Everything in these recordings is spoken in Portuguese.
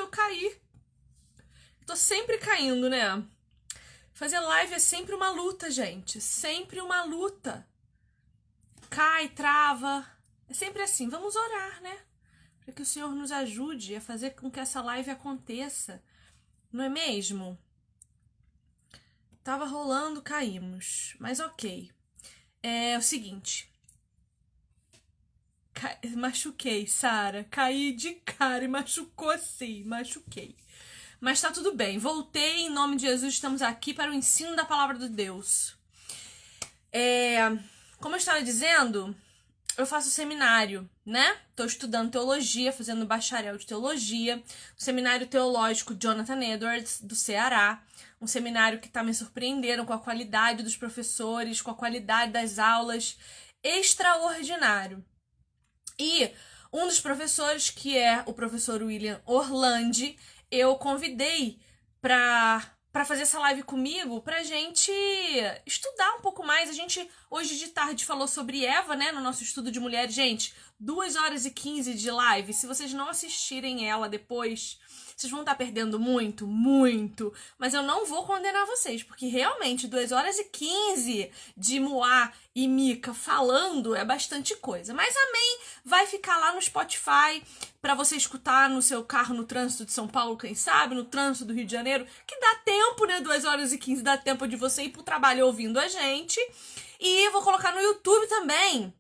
eu cair. Tô sempre caindo, né? Fazer live é sempre uma luta, gente. Sempre uma luta. Cai, trava. É sempre assim. Vamos orar, né? Para que o Senhor nos ajude a fazer com que essa live aconteça. Não é mesmo? Tava rolando, caímos. Mas ok. É o seguinte. Machuquei, Sara. Caí de cara e machucou sim. Machuquei. Mas tá tudo bem. Voltei em nome de Jesus. Estamos aqui para o ensino da palavra de Deus. Como eu estava dizendo, eu faço seminário, né? Tô estudando teologia, fazendo bacharel de teologia. O seminário teológico Jonathan Edwards, do Ceará. Um seminário que tá me surpreendendo com a qualidade dos professores, com a qualidade das aulas. Extraordinário. E um dos professores, que é o professor William Orlandi, eu convidei para fazer essa live comigo pra gente estudar um pouco mais. A gente hoje de tarde falou sobre Eva, né, no nosso estudo de mulheres. Gente, 2 horas e 15 de live. Se vocês não assistirem ela depois, vocês vão estar perdendo muito, muito. Mas eu não vou condenar vocês, porque realmente 2 horas e 15 de Moá e Mica falando é bastante coisa. Mas amém, vai ficar lá no Spotify para você escutar no seu carro no trânsito de São Paulo, quem sabe, no trânsito do Rio de Janeiro, que dá tempo, né? 2 horas e 15 dá tempo de você ir pro trabalho ouvindo a gente. E vou colocar no YouTube também,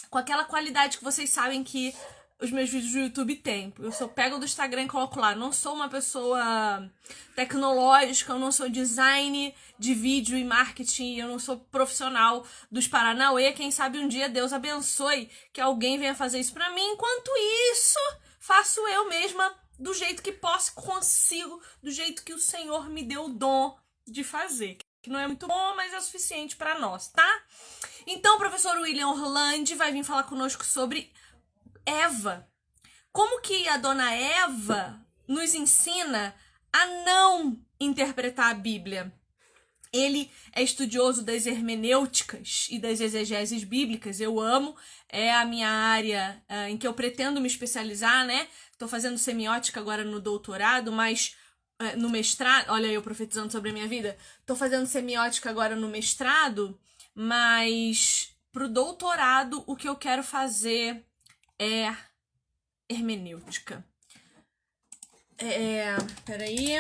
com aquela qualidade que vocês sabem que os meus vídeos do YouTube têm. Eu só pego do Instagram e coloco lá. Não sou uma pessoa tecnológica, eu não sou design de vídeo e marketing, eu não sou profissional dos Paranauê. Quem sabe um dia Deus abençoe que alguém venha fazer isso pra mim. Enquanto isso, faço eu mesma do jeito que posso, consigo, do jeito que o Senhor me deu o dom de fazer. Que não é muito bom, mas é o suficiente pra nós, tá? Então, o professor William Orlandi vai vir falar conosco sobre Eva. Como que a dona Eva nos ensina a não interpretar a Bíblia? Ele é estudioso das hermenêuticas e das exegeses bíblicas. Eu amo, é a minha área em que eu pretendo me especializar, né? Tô fazendo semiótica agora no doutorado, mas no mestrado... Olha eu profetizando sobre a minha vida. Tô fazendo semiótica agora no mestrado, mas pro doutorado o que eu quero fazer é hermenêutica. Peraí.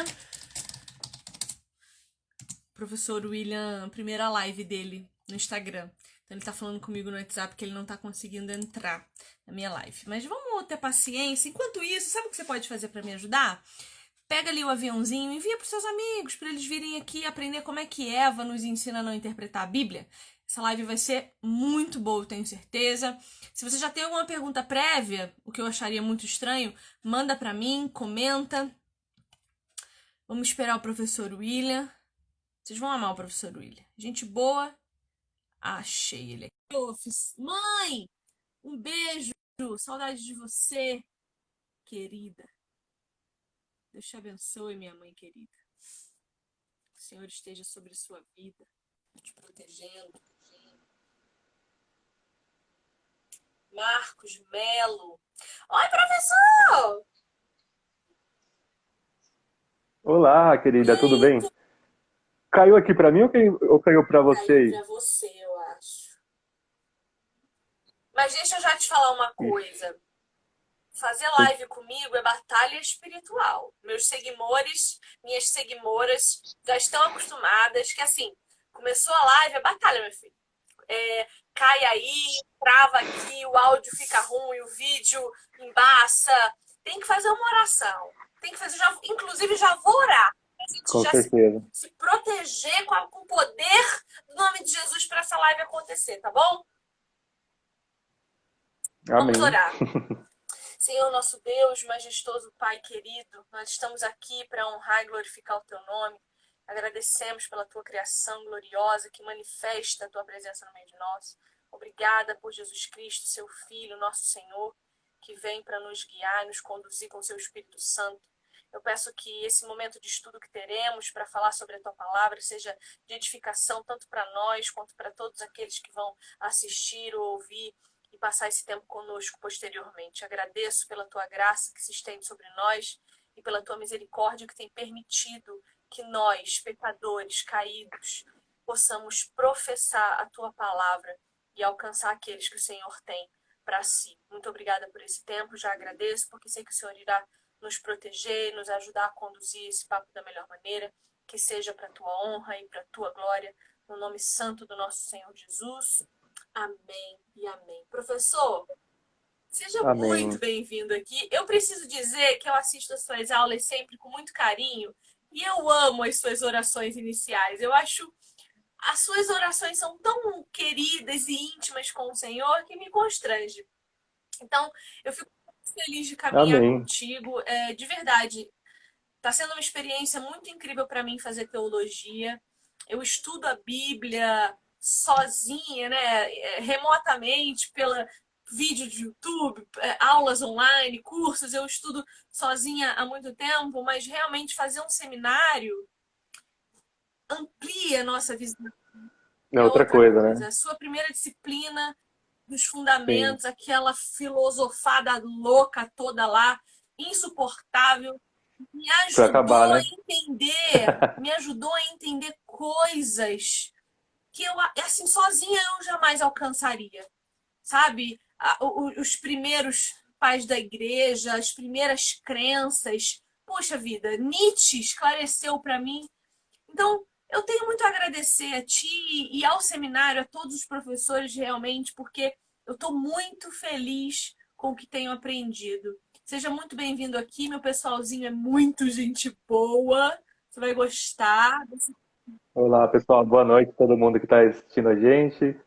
Professor William, primeira live dele no Instagram. Então ele tá falando comigo no WhatsApp que ele não tá conseguindo entrar na minha live. Mas vamos ter paciência. Enquanto isso, sabe o que você pode fazer para me ajudar? Pega ali o aviãozinho, envia pros seus amigos, para eles virem aqui aprender como é que Eva nos ensina a não interpretar a Bíblia. Essa live vai ser muito boa, eu tenho certeza. Se você já tem alguma pergunta prévia, o que eu acharia muito estranho, manda pra mim, comenta. Vamos esperar o professor William. Vocês vão amar o professor William. Gente boa. Achei ele aqui. Mãe, um beijo. Saudade de você, querida. Deus te abençoe, minha mãe querida. Que o Senhor esteja sobre a sua vida, te protegendo. Marcos Melo. Oi, professor! Olá, E querida, tudo aí, bem? Caiu aqui pra mim ou caiu pra você caiu aí? pra você, eu acho. Mas deixa eu já te falar uma Ixi, coisa. Fazer sim, live comigo é batalha espiritual. Meus seguidores, minhas seguidoras já estão acostumadas que assim, começou a live, é batalha, meu filho. Cai aí, trava aqui, o áudio fica ruim, o vídeo embaça. Tem que fazer uma oração. Tem que fazer, inclusive já vou orar. A gente com já certeza. se proteger com o poder do nome de Jesus para essa live acontecer, tá bom? Vamos Amém. orar. Senhor nosso Deus, majestoso Pai querido, nós estamos aqui para honrar e glorificar o teu nome. Agradecemos pela tua criação gloriosa que manifesta a tua presença no meio de nós. Obrigada por Jesus Cristo, seu Filho, nosso Senhor, que vem para nos guiar e nos conduzir com o seu Espírito Santo. Eu peço que esse momento de estudo que teremos para falar sobre a tua palavra seja de edificação tanto para nós quanto para todos aqueles que vão assistir ou ouvir e passar esse tempo conosco posteriormente. Agradeço pela tua graça que se estende sobre nós e pela tua misericórdia que tem permitido que nós, pecadores caídos, possamos professar a tua palavra e alcançar aqueles que o Senhor tem para si. Muito obrigada por esse tempo, já agradeço, porque sei que o Senhor irá nos proteger, nos ajudar a conduzir esse papo da melhor maneira, que seja para a tua honra e para a tua glória, no nome santo do nosso Senhor Jesus. Amém e amém. Professor, seja muito Amém. bem-vindo aqui. Eu preciso dizer que eu assisto as suas aulas sempre com muito carinho e eu amo as suas orações iniciais. Eu acho as suas orações são tão queridas e íntimas com o Senhor que me constrange. Então, eu fico muito feliz de caminhar Amém. contigo. De verdade, está sendo uma experiência muito incrível para mim fazer teologia. Eu estudo a Bíblia sozinha, né, remotamente, pela vídeo de YouTube, aulas online, cursos. Eu estudo sozinha há muito tempo, mas realmente fazer um seminário amplia a nossa visão. É É outra outra coisa, coisa. né? A sua primeira disciplina dos Sim. fundamentos, aquela filosofada louca toda lá, insuportável, me Pra acabar, ajudou a né? entender, me ajudou a entender coisas que eu, assim, sozinha eu jamais alcançaria, sabe? Os primeiros pais da igreja, as primeiras crenças. Poxa vida, Nietzsche esclareceu para mim. Então, eu tenho muito a agradecer a ti e ao seminário, a todos os professores realmente, porque eu estou muito feliz com o que tenho aprendido. Seja muito bem-vindo aqui, meu pessoalzinho é muito gente boa, você vai gostar. Olá, pessoal. Boa noite a todo mundo que está assistindo a gente.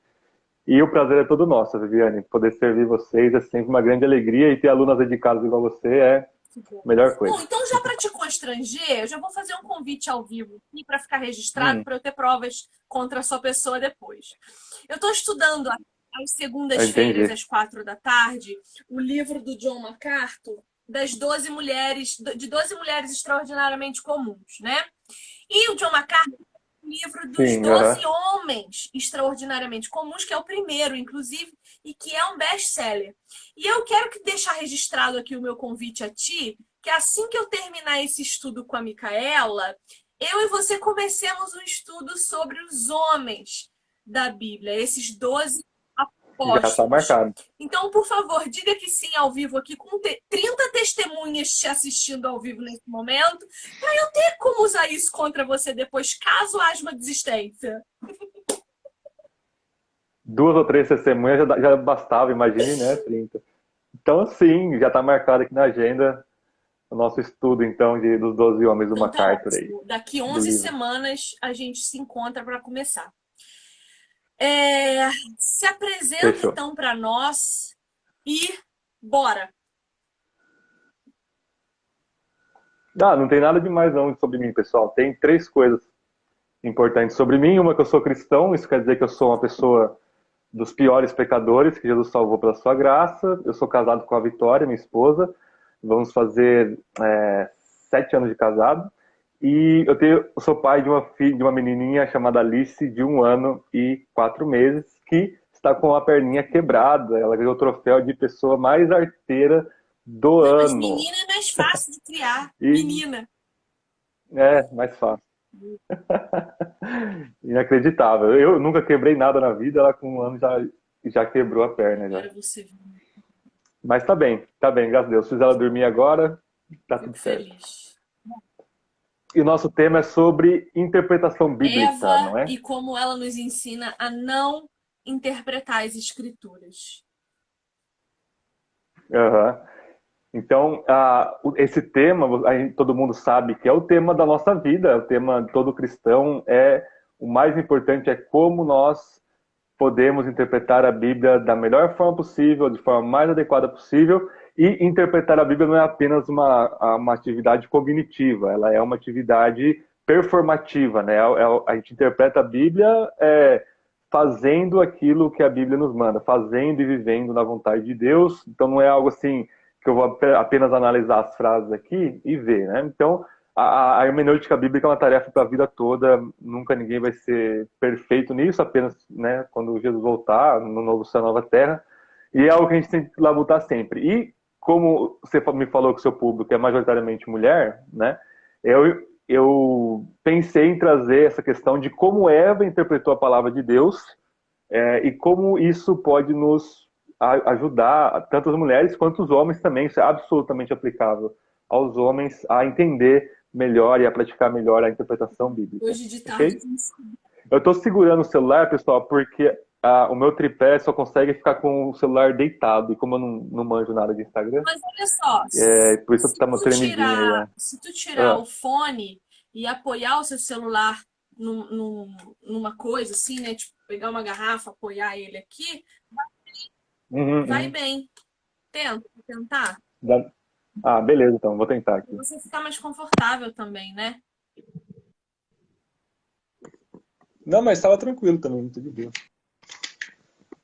E o prazer é todo nosso, Viviane. Poder servir vocês é sempre uma grande alegria e ter alunas dedicadas igual você é a melhor Bom, coisa. então já para te constranger, eu já vou fazer um convite ao vivo aqui para ficar registrado, Hum, para eu ter provas contra a sua pessoa depois. Eu estou estudando às eu segundas-feiras, entendi. às 4 da tarde, o livro do John MacArthur, das 12 mulheres, de 12 mulheres extraordinariamente comuns, né? E o John MacArthur o livro dos Sim, 12 aham. homens extraordinariamente comuns, que é o primeiro, inclusive, e que é um best-seller. E eu quero que deixar registrado aqui o meu convite a ti, que assim que eu terminar esse estudo com a Micaela, eu e você comecemos um estudo sobre os homens da Bíblia, esses 12 Já está apóstolos. marcado. Então, por favor, diga que sim ao vivo aqui, com 30 testemunhas te assistindo ao vivo nesse momento, para eu ter como usar isso contra você depois, caso haja uma desistência. 2 ou 3 testemunhas já bastava, imagine, né? 30. Então, sim, já está marcado aqui na agenda o nosso estudo, então, dos 12 homens do Então tá MacArthur aí, ótimo. Daqui do 11 livro. semanas a gente se encontra para começar. Se apresenta Fechou. então para nós e bora. Não tem nada demais não sobre mim, pessoal. Tem 3 coisas importantes sobre mim. Uma, que eu sou cristão, isso quer dizer que eu sou uma pessoa dos piores pecadores que Jesus salvou pela sua graça. Eu sou casado com a Vitória, minha esposa. Vamos fazer 7 anos de casado. E eu sou pai de uma filha, de uma menininha chamada Alice, de 1 ano e 4 meses, que está com a perninha quebrada. Ela ganhou o troféu de pessoa mais arteira do Não, mas ano. menina é mais fácil de criar. E Menina. é mais fácil. Inacreditável. Eu nunca quebrei nada na vida, ela com 1 ano já quebrou a perna já. Agora você viu. Mas tá bem, graças a Deus. Fiz ela dormir agora, tá Fico tudo certo. feliz. E o nosso tema é sobre interpretação bíblica, Eva não é? e como ela nos ensina a não interpretar as escrituras. Aham. Então, esse tema, todo mundo sabe que é o tema da nossa vida, é o tema de todo cristão. O mais importante é como nós podemos interpretar a Bíblia da melhor forma possível, de forma mais adequada possível. E interpretar a Bíblia não é apenas uma atividade cognitiva, ela é uma atividade performativa, né? A gente interpreta a Bíblia fazendo aquilo que a Bíblia nos manda, fazendo e vivendo na vontade de Deus. Então não é algo assim que eu vou apenas analisar as frases aqui e ver, né? Então, a hermenêutica bíblica é uma tarefa para a vida toda, nunca ninguém vai ser perfeito nisso, apenas, né, quando Jesus voltar, no novo céu, nova terra, e é algo que a gente tem que labutar sempre. E como você me falou que o seu público é majoritariamente mulher, né? Eu pensei em trazer essa questão de como Eva interpretou a palavra de Deus e como isso pode nos ajudar, tanto as mulheres quanto os homens também. Isso é absolutamente aplicável aos homens a entender melhor e a praticar melhor a interpretação bíblica. Hoje de tarde. Okay? Eu estou segurando o celular, pessoal, porque o meu tripé só consegue ficar com o celular deitado. E como eu não manjo nada de Instagram, Mas olha só, por isso tá uma tremidinha aí. se tu tirar o fone e apoiar o seu celular numa coisa assim, né? Tipo, pegar uma garrafa, apoiar ele aqui, vai bem. Tentar. Beleza, então, vou tentar aqui. Você ficar mais confortável também, né? Não, mas estava tranquilo também, muito de boa.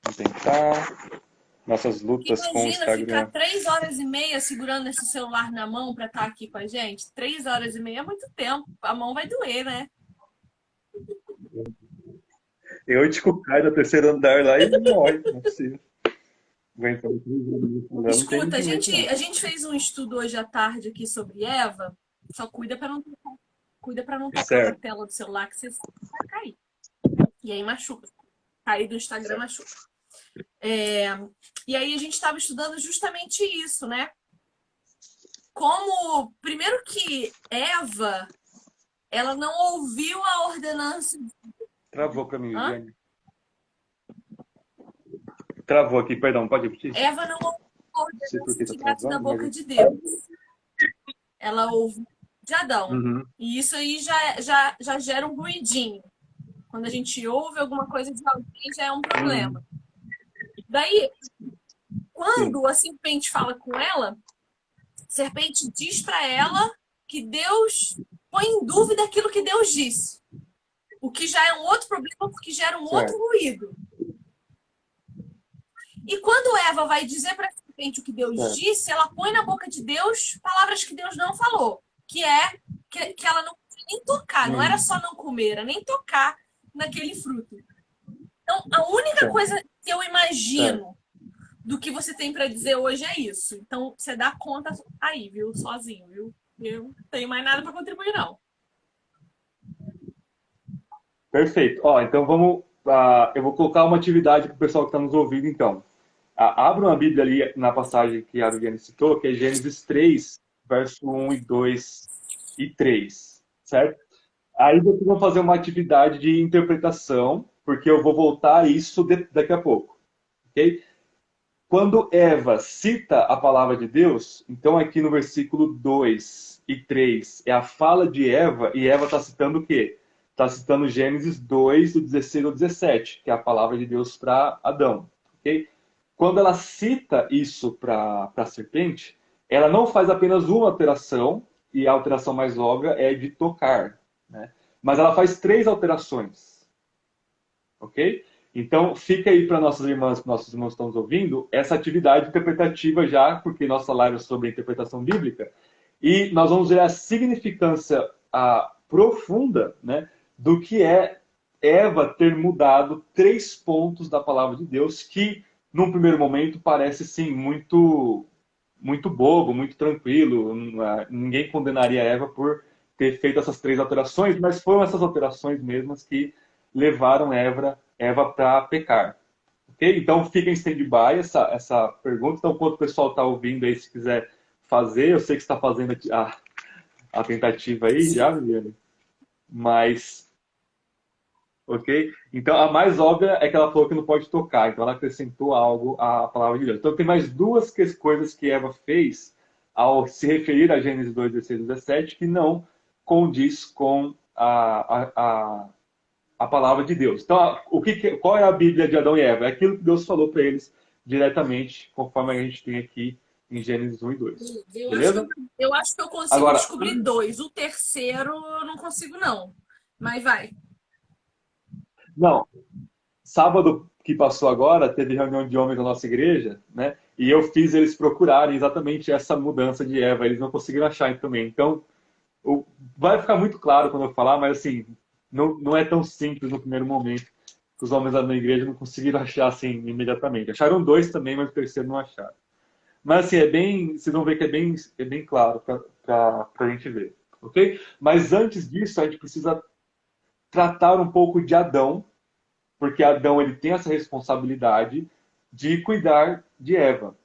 Vou tentar. Nossas lutas com o Instagram. Imagina ficar 3 horas e meia segurando esse celular na mão para estar aqui com a gente. 3 horas e meia é muito tempo. A mão vai doer, né? Eu te cai do terceiro andar lá e morre, não é possível. Escuta, a gente fez um estudo hoje à tarde aqui sobre Eva. Só cuida para não tocar na tela do celular que você vai cair. E aí machuca. Cair do Instagram machuca. E aí a gente estava estudando justamente isso, né? Como, primeiro que Eva, ela não ouviu a ordenança. Travou para mim, Jenny. Travou aqui, perdão, pode repetir? Eva não ouviu a ordenança direto da boca de Deus. Ela ouviu de Adão. Uhum. E isso aí já gera um ruidinho. Quando a gente ouve alguma coisa de alguém, já é um problema. Daí, quando a serpente fala com ela, a serpente diz para ela que Deus põe em dúvida aquilo que Deus disse. O que já é um outro problema, porque gera um outro ruído. E quando Eva vai dizer para a serpente o que Deus disse, ela põe na boca de Deus palavras que Deus não falou. Que ela não podia nem tocar. Não era só não comer, era nem tocar naquele fruto. Então, a única coisa que eu imagino do que você tem para dizer hoje é isso. Então, você dá conta aí, viu? Sozinho, viu? Eu não tenho mais nada para contribuir, não. Perfeito. Então vamos... eu vou colocar uma atividade para o pessoal que está nos ouvindo, então. Abra uma Bíblia ali na passagem que a Viviane citou, que é Gênesis 3, verso 1 e 2 e 3, certo? Aí vocês vão fazer uma atividade de interpretação, porque eu vou voltar a isso daqui a pouco, ok? Quando Eva cita a palavra de Deus, então aqui no versículo 2 e 3 é a fala de Eva, e Eva está citando o quê? Está citando Gênesis 2, do 16 ao 17, que é a palavra de Deus para Adão, ok? Quando ela cita isso para a serpente, ela não faz apenas uma alteração, e a alteração mais óbvia é de tocar, né? Mas ela faz 3 alterações, ok? Então, fica aí para nossas irmãs, que nossos irmãos estão nos ouvindo, essa atividade interpretativa já, porque nossa live é sobre a interpretação bíblica, e nós vamos ver a significância profunda, né, do que é Eva ter mudado 3 pontos da palavra de Deus, que, num primeiro momento, parece, sim, muito bobo, muito tranquilo. Ninguém condenaria Eva por ter feito essas 3 alterações, mas foram essas alterações mesmas que levaram Eva para pecar. Okay? Então, fica em stand-by essa pergunta. Então, enquanto o pessoal está ouvindo aí, se quiser fazer, eu sei que você está fazendo a tentativa aí já, Viviane. Mas, ok? Então, a mais óbvia é que ela falou que não pode tocar. Então, ela acrescentou algo à palavra de Deus. Então, tem mais 2 coisas que Eva fez ao se referir a Gênesis 2, 16 e 17 que não condiz com a palavra de Deus. Então, qual é a Bíblia de Adão e Eva? É aquilo que Deus falou para eles diretamente, conforme a gente tem aqui em Gênesis 1 e 2. Beleza? Eu acho que eu consigo descobrir 2. O terceiro eu não consigo, não. Mas vai. Não. Sábado que passou agora, teve reunião de homens da nossa igreja, né? E eu fiz eles procurarem exatamente essa mudança de Eva. Eles não conseguiram achar também. Então, vai ficar muito claro quando eu falar, mas assim, não é tão simples no primeiro momento. Os homens da igreja não conseguiram achar assim imediatamente. Acharam 2 também, mas o terceiro não acharam. Mas assim, vocês vão ver que é bem claro para a gente ver, ok? Mas antes disso, a gente precisa tratar um pouco de Adão, porque Adão ele tem essa responsabilidade de cuidar de Eva.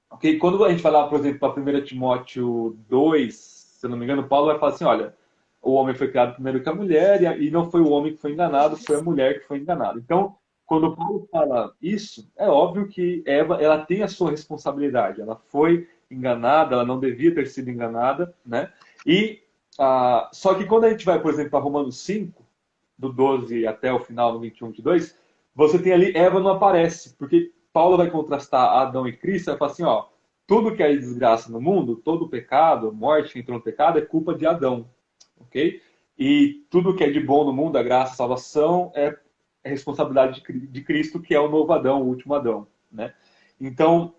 Ok? Quando a gente vai lá, por exemplo, para 1 Timóteo 2, se eu não me engano, Paulo vai falar assim, olha, o homem foi criado primeiro que a mulher, e não foi o homem que foi enganado, foi a mulher que foi enganada. Então, quando Paulo fala isso, é óbvio que Eva ela tem a sua responsabilidade. Ela foi enganada, ela não devia ter sido enganada, né? E só que quando a gente vai, por exemplo, para Romanos 5, do 12 até o final, no 21, 22, você tem ali, Eva não aparece, porque Paulo vai contrastar Adão e Cristo, e vai falar assim, ó, tudo que é desgraça no mundo, todo pecado, morte que entrou no pecado, é culpa de Adão, ok? E tudo que é de bom no mundo, a graça, a salvação, é responsabilidade de Cristo, que é o novo Adão, o último Adão, né? Então,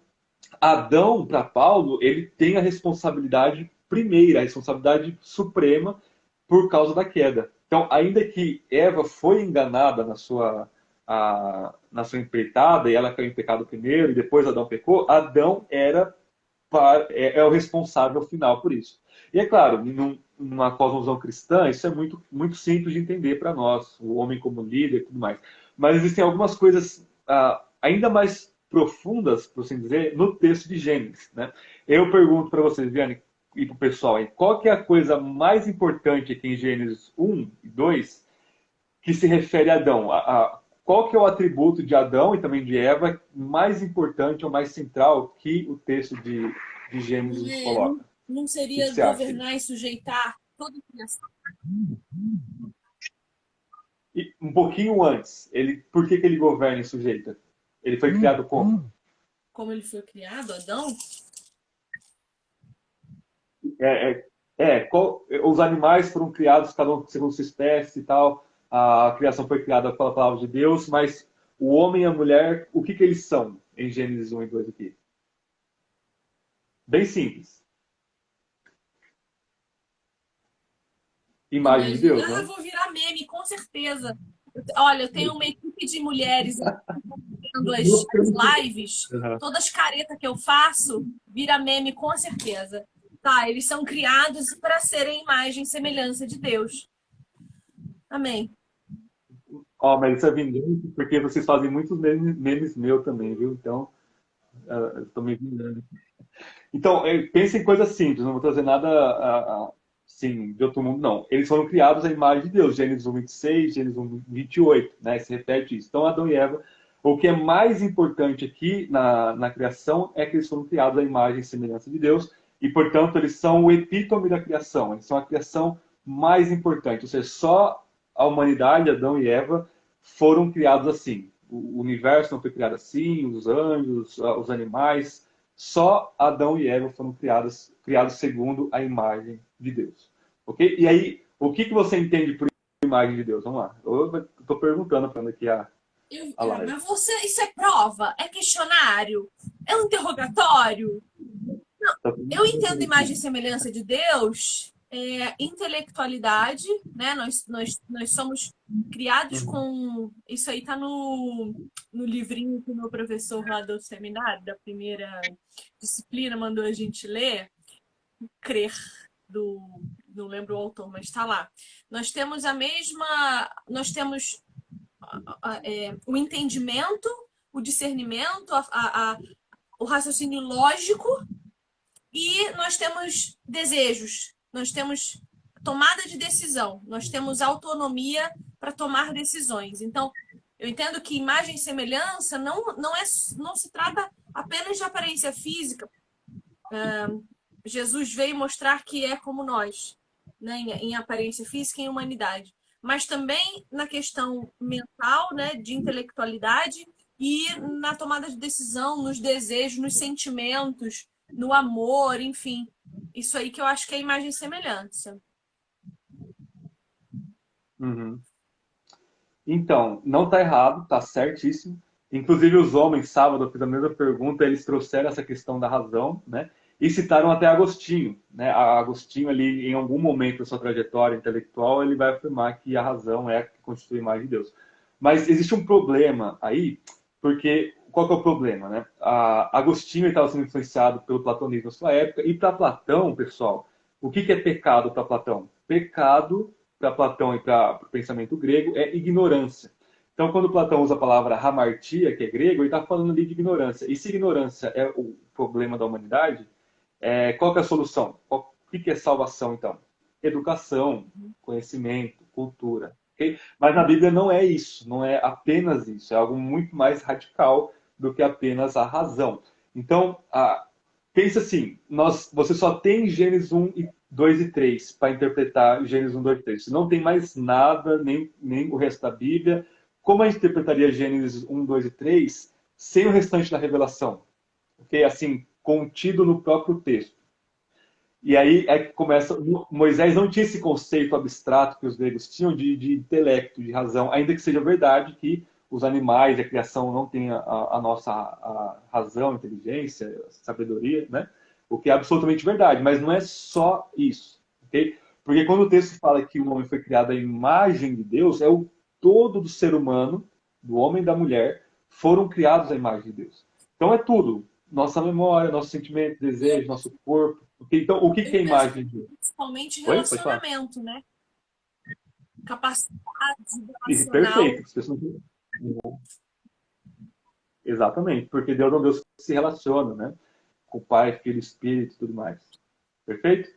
Adão, para Paulo, ele tem a responsabilidade primeira, a responsabilidade suprema por causa da queda. Então, ainda que Eva foi enganada na sua empreitada, e ela caiu em pecado primeiro, e depois Adão pecou, Adão é o responsável final por isso. E é claro, numa cosmovisão cristã, isso é muito, muito simples de entender para nós, o homem como líder e tudo mais. Mas existem algumas coisas ainda mais profundas, por assim dizer, no texto de Gênesis. Né? Eu pergunto para vocês, Viane, e para o pessoal aí, qual que é a coisa mais importante aqui em Gênesis 1 e 2 que se refere a Adão? Qual que é o atributo de Adão e também de Eva mais importante ou mais central que o texto de Gênesis nos coloca? Não O que seria você acha? governar e sujeitar toda a criação? E um pouquinho antes, por que ele governa e sujeita? Ele foi criado como? Como ele foi criado, Adão? Os animais foram criados, cada um segundo sua espécie e tal. A criação foi criada pela palavra de Deus, mas o homem e a mulher, o que eles são em Gênesis 1 e 2 aqui? Bem simples. Imagem de Deus, né? Vou virar meme, com certeza. Olha, eu tenho uma equipe de mulheres vendo as lives, Uhum. todas caretas que eu faço, vira meme, com certeza. Tá, eles são criados para serem imagem e semelhança de Deus. Amém. Ó, mas isso é vingança porque vocês fazem muitos memes meu também, viu? Então, eu tô me vingando. Então, pense em coisas simples, não vou trazer nada assim, de outro mundo, não. Eles foram criados à imagem de Deus, Gênesis 1, 26, Gênesis 1, 28, né? Se repete isso. Então, Adão e Eva, o que é mais importante aqui na criação é que eles foram criados à imagem e semelhança de Deus, e, portanto, eles são o epítome da criação, eles são a criação mais importante, ou seja, só a humanidade, Adão e Eva, foram criados assim. O universo não foi criado assim, os anjos, os animais, só Adão e Eva foram criados segundo a imagem de Deus. Ok? E aí, o que você entende por imagem de Deus? Vamos lá. Eu estou perguntando para aqui a live. Mas isso é prova? É questionário? É um interrogatório? Eu entendo imagem e semelhança de Deus, intelectualidade, né? Nós somos criados com. Isso aí tá no livrinho que o meu professor lá do seminário, da primeira disciplina, mandou a gente ler, Crer, não lembro o autor, mas está lá. Nós temos a mesma. Nós temos o entendimento, o discernimento, o raciocínio lógico, e nós temos desejos, nós temos tomada de decisão, nós temos autonomia para tomar decisões. Então, eu entendo que imagem e semelhança não se trata apenas de aparência física. Jesus veio mostrar que é como nós, né, em aparência física e em humanidade, mas também na questão mental, né, de intelectualidade e na tomada de decisão, nos desejos, nos sentimentos, no amor, enfim. Isso aí que eu acho que é imagem e semelhança. Uhum. Então, não está errado, está certíssimo. Inclusive, os homens, sábado, eu fiz a mesma pergunta, eles trouxeram essa questão da razão, né? E citaram até Agostinho, né? Agostinho, ali, em algum momento da sua trajetória intelectual, ele vai afirmar que a razão é a que constitui a imagem de Deus. Mas existe um problema aí, porque qual que é o problema, né? Agostinho estava sendo influenciado pelo platonismo na sua época, e para Platão, pessoal, o que é pecado para Platão? Pecado, para Platão e para o pensamento grego, é ignorância. Então, quando Platão usa a palavra hamartia, que é grego, ele está falando ali de ignorância. E se ignorância é o problema da humanidade, qual que é a solução? O que é salvação, então? Educação, conhecimento, cultura. Okay? Mas na Bíblia não é isso, não é apenas isso, é algo muito mais radical do que apenas a razão. Então, pensa assim, você só tem Gênesis 1, 2 e 3 para interpretar Gênesis 1, 2 e 3. Você não tem mais nada, nem o resto da Bíblia. Como a gente interpretaria Gênesis 1, 2 e 3 sem o restante da revelação? Okay? Assim, contido no próprio texto. E aí é que começa. Moisés não tinha esse conceito abstrato que os gregos tinham de intelecto, de razão, ainda que seja verdade que os animais e a criação não têm a nossa razão, inteligência, sabedoria, né? O que é absolutamente verdade, mas não é só isso, ok? Porque quando o texto fala que o homem foi criado à imagem de Deus, é o todo do ser humano, do homem e da mulher, foram criados à imagem de Deus. Então é tudo. Nossa memória, nosso sentimento, desejo, nosso corpo. Então, o que é a imagem de Deus? Principalmente Oi? Pode falar. relacionamento, né? Capacidade relacional. Perfeito. Exatamente, porque Deus é um Deus que se relaciona, né? Com o Pai, Filho, Espírito e tudo mais. Perfeito?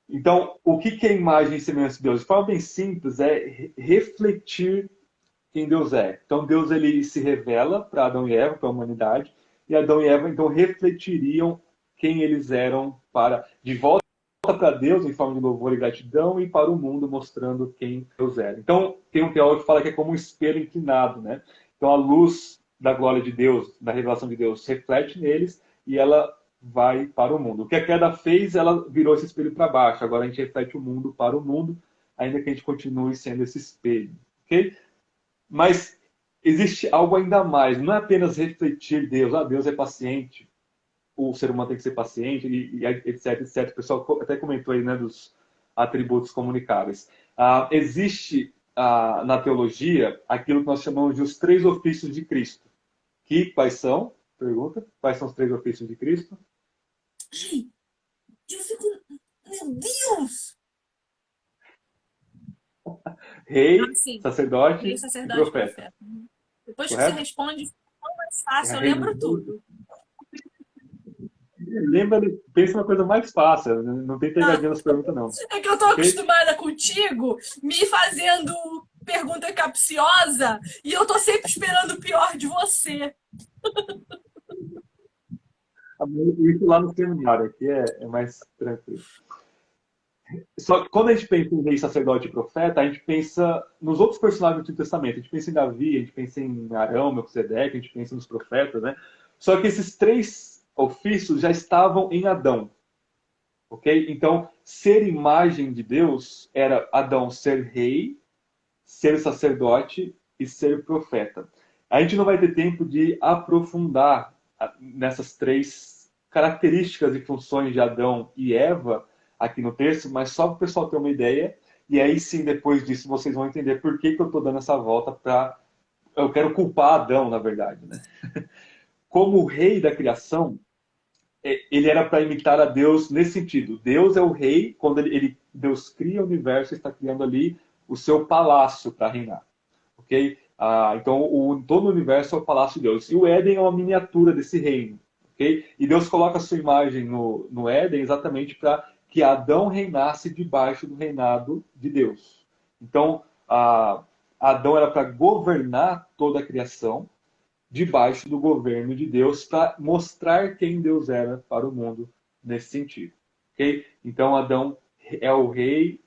Então, o que é imagem e semelhança de Deus? De forma bem simples, é refletir quem Deus é. Então, Deus ele se revela para Adão e Eva, para a humanidade, e Adão e Eva, então, refletiriam quem eles eram de volta para Deus, em forma de louvor e gratidão, e para o mundo, mostrando quem Deus era. Então, tem um teólogo que fala que é como um espelho inclinado, né? Então, a luz da glória de Deus, da revelação de Deus, reflete neles, e ela vai para o mundo. O que a queda fez, ela virou esse espelho para baixo. Agora a gente reflete o mundo para o mundo, ainda que a gente continue sendo esse espelho. Ok? Mas existe algo ainda mais. Não é apenas refletir Deus. Deus é paciente. O ser humano tem que ser paciente, e etc, etc. O pessoal até comentou aí, né, dos atributos comunicáveis. Existe na teologia aquilo que nós chamamos de os 3 ofícios de Cristo. Quais são? Pergunta. Quais são os 3 ofícios de Cristo? Ai, eu fico... Meu Deus! Rei, Sim. sacerdote, Rei, sacerdote e profeta. Depois que você responde, fica tão mais fácil, eu lembro tudo. Pensa na coisa mais fácil, não tem pegadinha nas perguntas, não. É que eu tô acostumada contigo, me fazendo pergunta capciosa, e eu tô sempre esperando o pior de você. Isso lá no seminário, aqui é mais tranquilo. Só que quando a gente pensa em rei, sacerdote e profeta, a gente pensa nos outros personagens do Antigo Testamento. A gente pensa em Davi, a gente pensa em Arão, Melquisedeque, a gente pensa nos profetas, né? Só que esses 3 ofícios já estavam em Adão. Ok? Então, ser imagem de Deus era Adão ser rei, ser sacerdote e ser profeta. A gente não vai ter tempo de aprofundar nessas 3 características e funções de Adão e Eva aqui no texto, mas só para o pessoal ter uma ideia, e aí sim, depois disso, vocês vão entender por que eu estou dando essa volta para... Eu quero culpar Adão, na verdade, né? Como o rei da criação, ele era para imitar a Deus nesse sentido. Deus é o rei, quando Deus cria o universo, está criando ali o seu palácio para reinar. Ok? Então, todo o universo é o palácio de Deus. E o Éden é uma miniatura desse reino. Okay? E Deus coloca a sua imagem no Éden exatamente para que Adão reinasse debaixo do reinado de Deus. Então, Adão era para governar toda a criação debaixo do governo de Deus para mostrar quem Deus era para o mundo nesse sentido. Okay? Então, Adão é o rei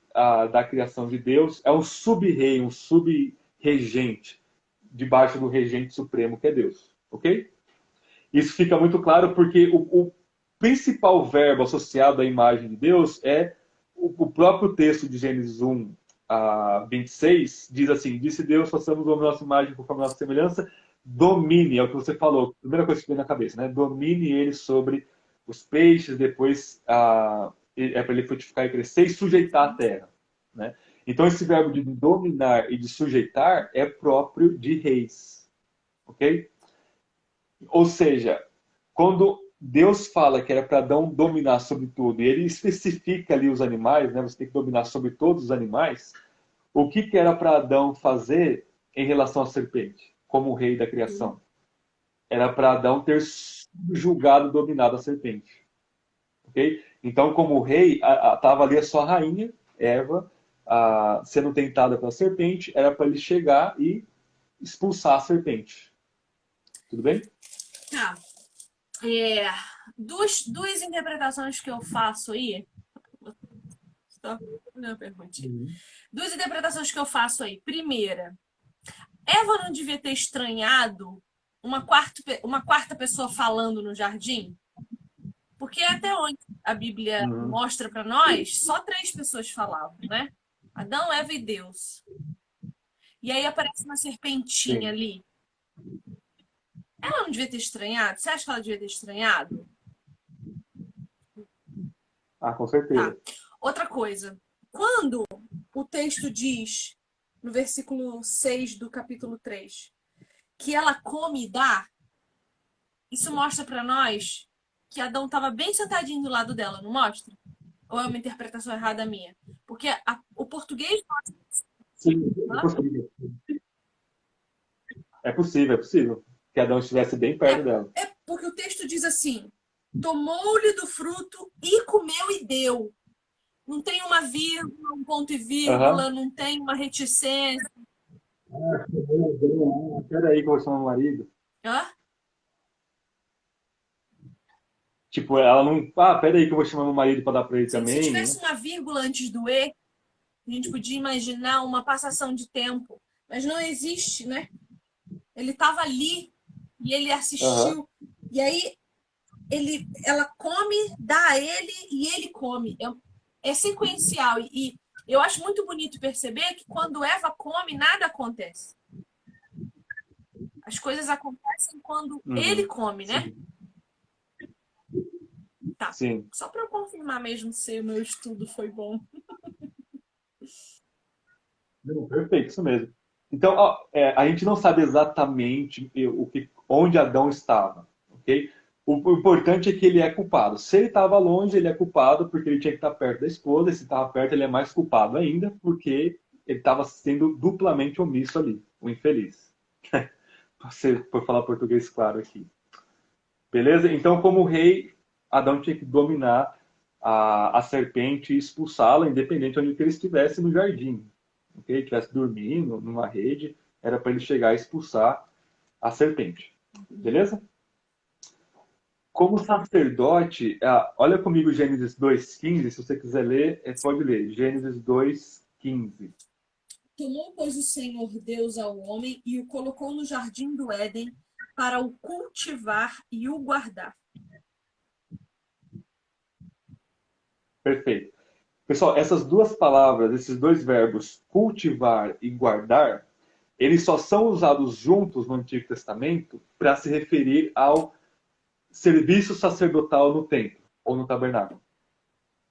da criação de Deus, é um sub-rei, um sub-regente, debaixo do regente supremo que é Deus. Ok? Isso fica muito claro porque o principal verbo associado à imagem de Deus é o próprio texto de Gênesis 1, 26, diz assim: disse Deus, façamos a nossa imagem conforme a nossa semelhança, domine, é o que você falou, a primeira coisa que vem na cabeça, né? Domine ele sobre os peixes, depois é para ele frutificar e crescer e sujeitar a terra. Né? Então esse verbo de dominar e de sujeitar é próprio de reis. Ok? Ou seja, quando Deus fala que era para Adão dominar sobre tudo, e ele especifica ali os animais, né? Você tem que dominar sobre todos os animais. O que era para Adão fazer em relação à serpente, como o rei da criação? Era para Adão ter julgado, dominado a serpente. Ok? Então, como rei, estava ali a sua rainha, Eva, sendo tentada pela serpente, era para ele chegar e expulsar a serpente. Tudo bem? Tá. Duas interpretações que eu faço aí. Só uma perguntinha. Duas interpretações que eu faço aí. Primeira, Eva não devia ter estranhado uma quarta pessoa falando no jardim? Porque até onde a Bíblia mostra para nós, só três pessoas falavam, né? Adão, Eva e Deus. E aí aparece uma serpentinha Sim. ali. Ela não devia ter estranhado? Você acha que ela devia ter estranhado? Com Tá. certeza. Outra coisa. Quando o texto diz, no versículo 6 do capítulo 3, que ela come e dá, isso mostra para nós que Adão estava bem sentadinho do lado dela, não mostra? Ou é uma interpretação errada minha? Porque o português mostra. Sim, é possível. É possível, é possível. Que Adão estivesse bem perto dela. É porque o texto diz assim: tomou-lhe do fruto e comeu e deu. Não tem uma vírgula, um ponto e vírgula, não tem uma reticência. Peraí que eu vou chamar o marido. Hã? Tipo, ela não. Peraí que eu vou chamar meu marido para dar para ele Sim, se também, tivesse né? uma vírgula antes do E, a gente podia imaginar uma passação de tempo. Mas não existe, né? Ele estava ali e ele Aham. assistiu. E aí ela come, dá a ele e ele come. É sequencial. E eu acho muito bonito perceber que quando Eva come, nada acontece. As coisas acontecem quando ele come, né? Sim. Tá. Sim. Só para eu confirmar mesmo se o meu estudo foi bom. Não, perfeito, isso mesmo. Então, a gente não sabe exatamente onde Adão estava, ok? O importante é que ele é culpado. Se ele estava longe, ele é culpado porque ele tinha que estar perto da esposa, e se estava perto, ele é mais culpado ainda porque ele estava sendo duplamente omisso ali, o infeliz. Por falar português claro aqui. Beleza? Então, como rei, Adão tinha que dominar a serpente e expulsá-la, independente de onde ele estivesse no jardim. Okay? Estivesse dormindo numa rede, era para ele chegar e expulsar a serpente. Beleza? Como sacerdote, olha comigo Gênesis 2,15, se você quiser ler, pode ler. Gênesis 2,15. Tomou, pois, o Senhor Deus ao homem e o colocou no jardim do Éden para o cultivar e o guardar. Perfeito. Pessoal, essas duas palavras, esses dois verbos, cultivar e guardar, eles só são usados juntos no Antigo Testamento para se referir ao serviço sacerdotal no templo ou no tabernáculo.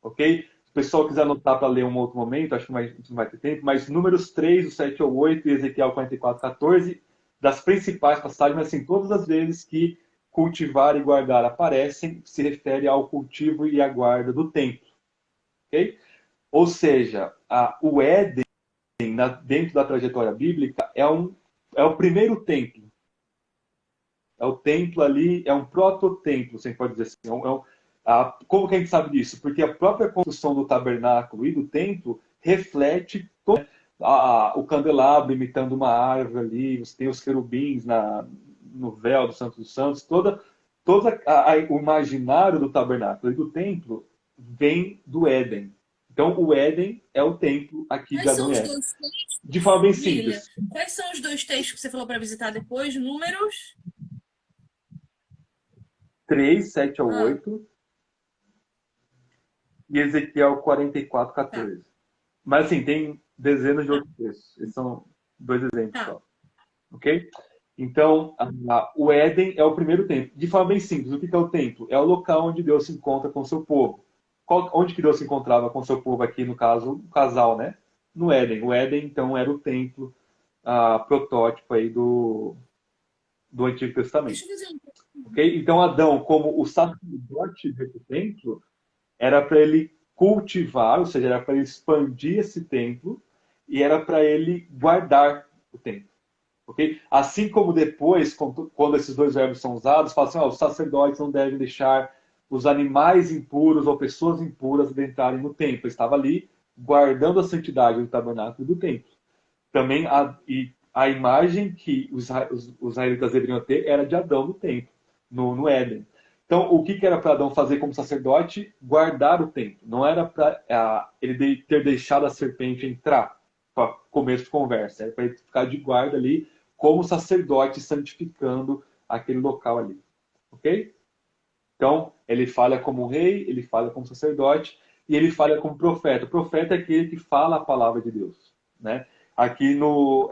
Ok? Se o pessoal quiser anotar para ler um outro momento, acho que a gente não vai ter tempo, mas Números 3, o 7 ao 8 e Ezequiel 44, 14, das principais passagens, mas assim, todas as vezes que cultivar e guardar aparecem, se refere ao cultivo e à guarda do templo. Ok? Ou seja, o Éden, dentro da trajetória bíblica, é o primeiro templo. É o templo ali, é um prototemplo, você pode dizer assim. Como que a gente sabe disso? Porque a própria construção do tabernáculo e do templo reflete todo, o candelabro imitando uma árvore ali, você tem os querubins no véu do Santo dos Santos, todo o imaginário do tabernáculo e do templo vem do Éden. Então, o Éden é o templo aqui de Quais são Adão e os Eva. dois textos, De forma bem William? simples. Quais são os dois textos que você falou para visitar depois? Números? 3, 7 ao Ah, 8 e Ezequiel 44, tá, 14. Mas, assim, tem dezenas de outros textos. Esses são dois exemplos tá. só. Ok? Então, o Éden é o primeiro templo. De forma bem simples, o que é o templo? É o local onde Deus se encontra com o seu povo. Onde que Deus se encontrava com o seu povo aqui, no caso, o casal, né? No Éden. O Éden, então, era o templo protótipo aí do do Antigo Deixa Testamento. eu fazer Okay? Então, Adão, como o sacerdote do templo, era para ele cultivar, ou seja, era para ele expandir esse templo e era para ele guardar o templo. Okay? Assim como depois, quando esses dois verbos são usados, fala assim, os sacerdotes não devem deixar os animais impuros ou pessoas impuras adentrarem no templo. Ele estava ali guardando a santidade do tabernáculo e do templo. Também a imagem que os israelitas deveriam ter era de Adão no templo, no Éden. Então, o que era para Adão fazer como sacerdote? Guardar o templo. Não era para ele ter deixado a serpente entrar para começo de conversa. Era para ele ficar de guarda ali, como sacerdote, santificando aquele local ali. Ok? Então, ele falha como rei, ele falha como sacerdote e ele falha como profeta. O profeta é aquele que fala a palavra de Deus, né? Aqui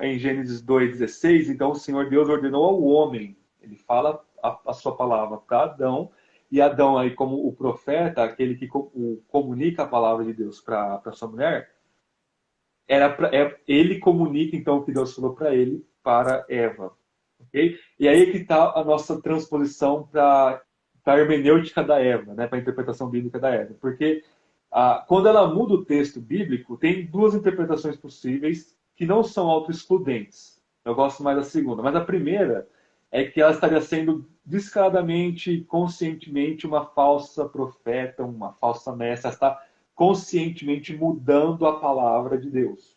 em Gênesis 2,16, então o Senhor Deus ordenou ao homem, ele fala a sua palavra para Adão, e Adão, aí, como o profeta, aquele que comunica a palavra de Deus para sua mulher, ele comunica então o que Deus falou para ele, para Eva. Okay? E aí que está a nossa transposição para a hermenêutica da Eva, né? Para a interpretação bíblica da Eva. Porque quando ela muda o texto bíblico, tem duas interpretações possíveis que não são autoexcludentes. Eu gosto mais da segunda. Mas a primeira é que ela estaria sendo descaradamente, conscientemente uma falsa profeta, uma falsa mestra. Ela está conscientemente mudando a palavra de Deus.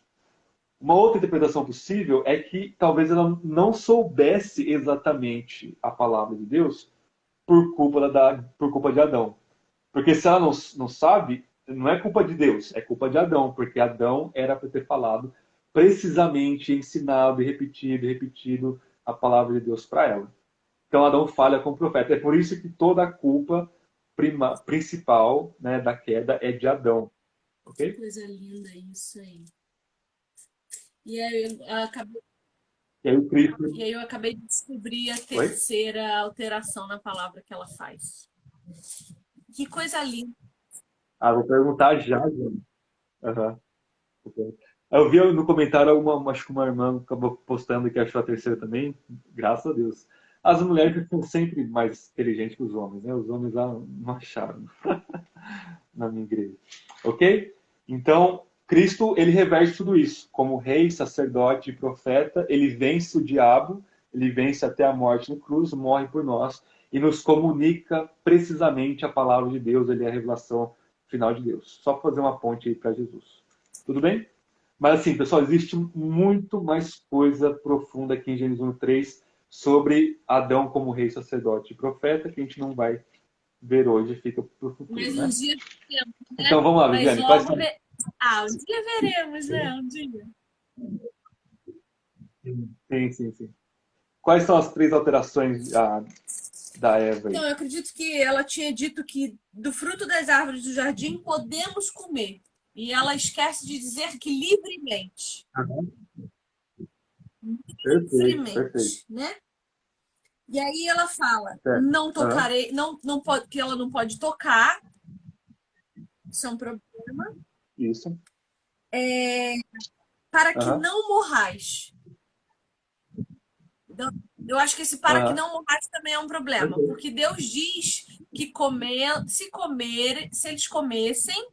Uma outra interpretação possível é que talvez ela não soubesse exatamente a palavra de Deus por culpa de Adão. Porque se ela não sabe, não é culpa de Deus, é culpa de Adão, porque Adão era para ter falado precisamente, ensinado e repetido a palavra de Deus para ela. Então Adão falha como profeta. É por isso que toda a culpa principal, né, da queda é de Adão. que Ok? coisa linda isso aí. E aí E aí o Cristo. eu acabei de descobrir a Oi? terceira alteração na palavra que ela faz. Que coisa linda. Vou perguntar já, João. Aham. Eu vi no comentário acho que uma irmã acabou postando que achou a terceira também. Graças a Deus. As mulheres são sempre mais inteligentes que os homens, né? Os homens lá não acharam na minha igreja. Ok? Então, Cristo, ele reverte tudo isso. Como rei, sacerdote e profeta, ele vence o diabo, ele vence até a morte no cruz, morre por nós e nos comunica precisamente a palavra de Deus, ele é a revelação final de Deus. Só para fazer uma ponte aí para Jesus. Tudo bem? Mas assim, pessoal, existe muito mais coisa profunda aqui em Gênesis 1:3 sobre Adão como rei, sacerdote e profeta, que a gente não vai ver hoje, fica para o futuro, Mas um né? dia veremos, né? Então vamos lá, Mas Viviane. Quais logo são... um dia veremos, né? Um dia. Sim, sim, sim. Quais são as três alterações da Eva Então, aí? eu acredito que ela tinha dito que do fruto das árvores do jardim podemos comer. E ela esquece de dizer que livremente. Aham. Perfeito, perfeito. Livremente, né? E aí ela fala, Certo. não Aham. tocarei, não pode, que ela não pode tocar, isso é um problema, Isso. para que Aham. não morrais. Então, eu acho que esse para que Aham. não morrais também é um problema, Perfeito. porque Deus diz que se eles comessem,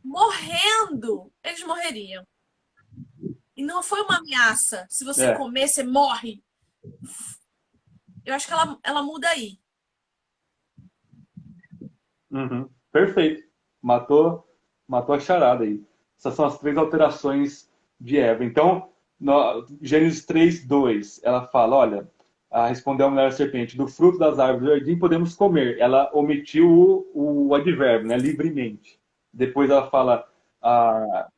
morrendo, eles morreriam. E não foi uma ameaça. Se você É. comer, você morre. Eu acho que ela muda aí. Uhum. Perfeito. Matou a charada aí. Essas são as três alterações de Eva. Então, Gênesis 3:2, ela fala, olha, respondeu a mulher à serpente, do fruto das árvores do jardim podemos comer. Ela omitiu o advérbio, né, livremente. Depois ela fala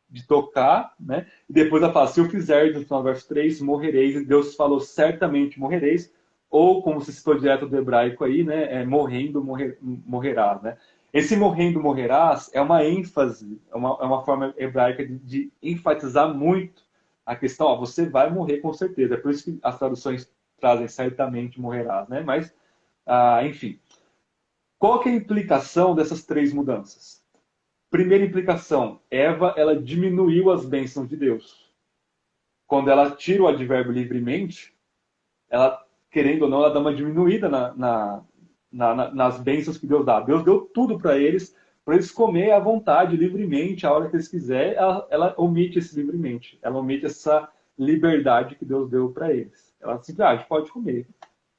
de tocar, né? E depois ela fala, se o fizer, no final do verso 3, morrereis. E Deus falou, certamente morrereis. Ou, como se citou direto do hebraico aí, né, morrendo, morrerás, né? Esse morrendo, morrerás é uma ênfase, é uma forma hebraica de enfatizar muito a questão, você vai morrer com certeza. É por isso que as traduções trazem certamente morrerás, né? Mas, enfim. Qual que é a implicação dessas três mudanças? Primeira implicação, Eva, ela diminuiu as bênçãos de Deus. Quando ela tira o advérbio livremente, ela querendo ou não, ela dá uma diminuída nas bênçãos que Deus dá. Deus deu tudo para eles comer à vontade, livremente, a hora que eles quiserem. Ela omite esse livremente, ela omite essa liberdade que Deus deu para eles. Ela simplesmente pode comer,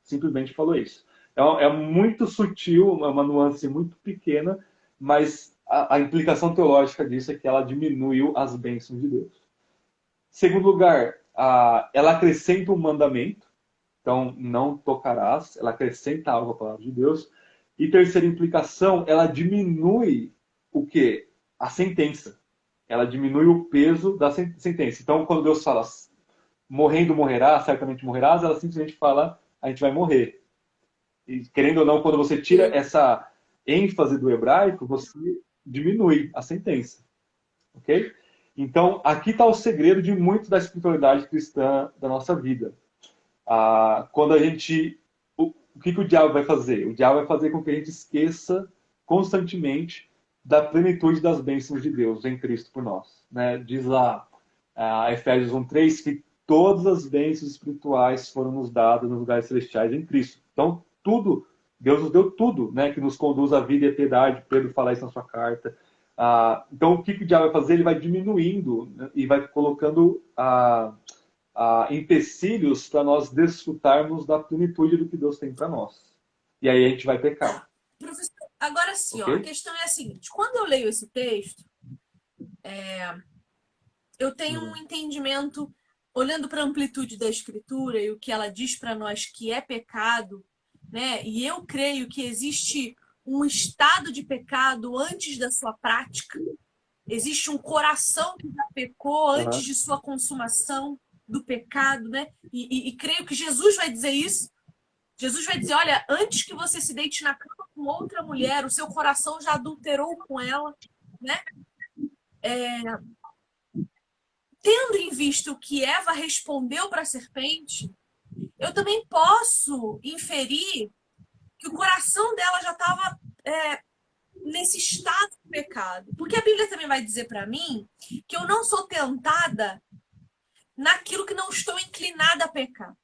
simplesmente falou isso. É muito sutil, é uma nuance muito pequena, mas a implicação teológica disso é que ela diminuiu as bênçãos de Deus. Segundo lugar, ela acrescenta um mandamento, então não tocarás, ela acrescenta algo à palavra de Deus. E terceira implicação, ela diminui o quê? A sentença. Ela diminui o peso da sentença. Então, quando Deus fala, morrendo morrerás, certamente morrerás, ela simplesmente fala, a gente vai morrer. E querendo ou não, quando você tira essa ênfase do hebraico, você diminui a sentença. Ok? Então, aqui está o segredo de muito da espiritualidade cristã da nossa vida. Quando a gente. O que o diabo vai fazer? O diabo vai fazer com que a gente esqueça constantemente da plenitude das bênçãos de Deus em Cristo por nós. Né? Diz lá, Efésios 1:3, que todas as bênçãos espirituais foram nos dadas nos lugares celestiais em Cristo. Então, tudo, Deus nos deu tudo, né, que nos conduz à vida e à piedade. Pedro fala isso na sua carta. Então, o que o diabo vai fazer? Ele vai diminuindo, né, e vai colocando empecilhos para nós desfrutarmos da plenitude do que Deus tem para nós. E aí a gente vai pecar. Professor, agora sim, Okay? ó, a questão é a seguinte: quando eu leio esse texto, eu tenho um entendimento, olhando para a amplitude da Escritura e o que ela diz para nós que é pecado, né? E eu creio que existe um estado de pecado antes da sua prática, existe um coração que já pecou antes de sua consumação do pecado, né? E creio que Jesus vai dizer isso. Jesus vai dizer, olha, antes que você se deite na cama com outra mulher, o seu coração já adulterou com ela, né? Tendo em vista o que Eva respondeu para a serpente, eu também posso inferir que o coração dela já estava nesse estado de pecado. Porque a Bíblia também vai dizer para mim que eu não sou tentada naquilo que não estou inclinada a pecar.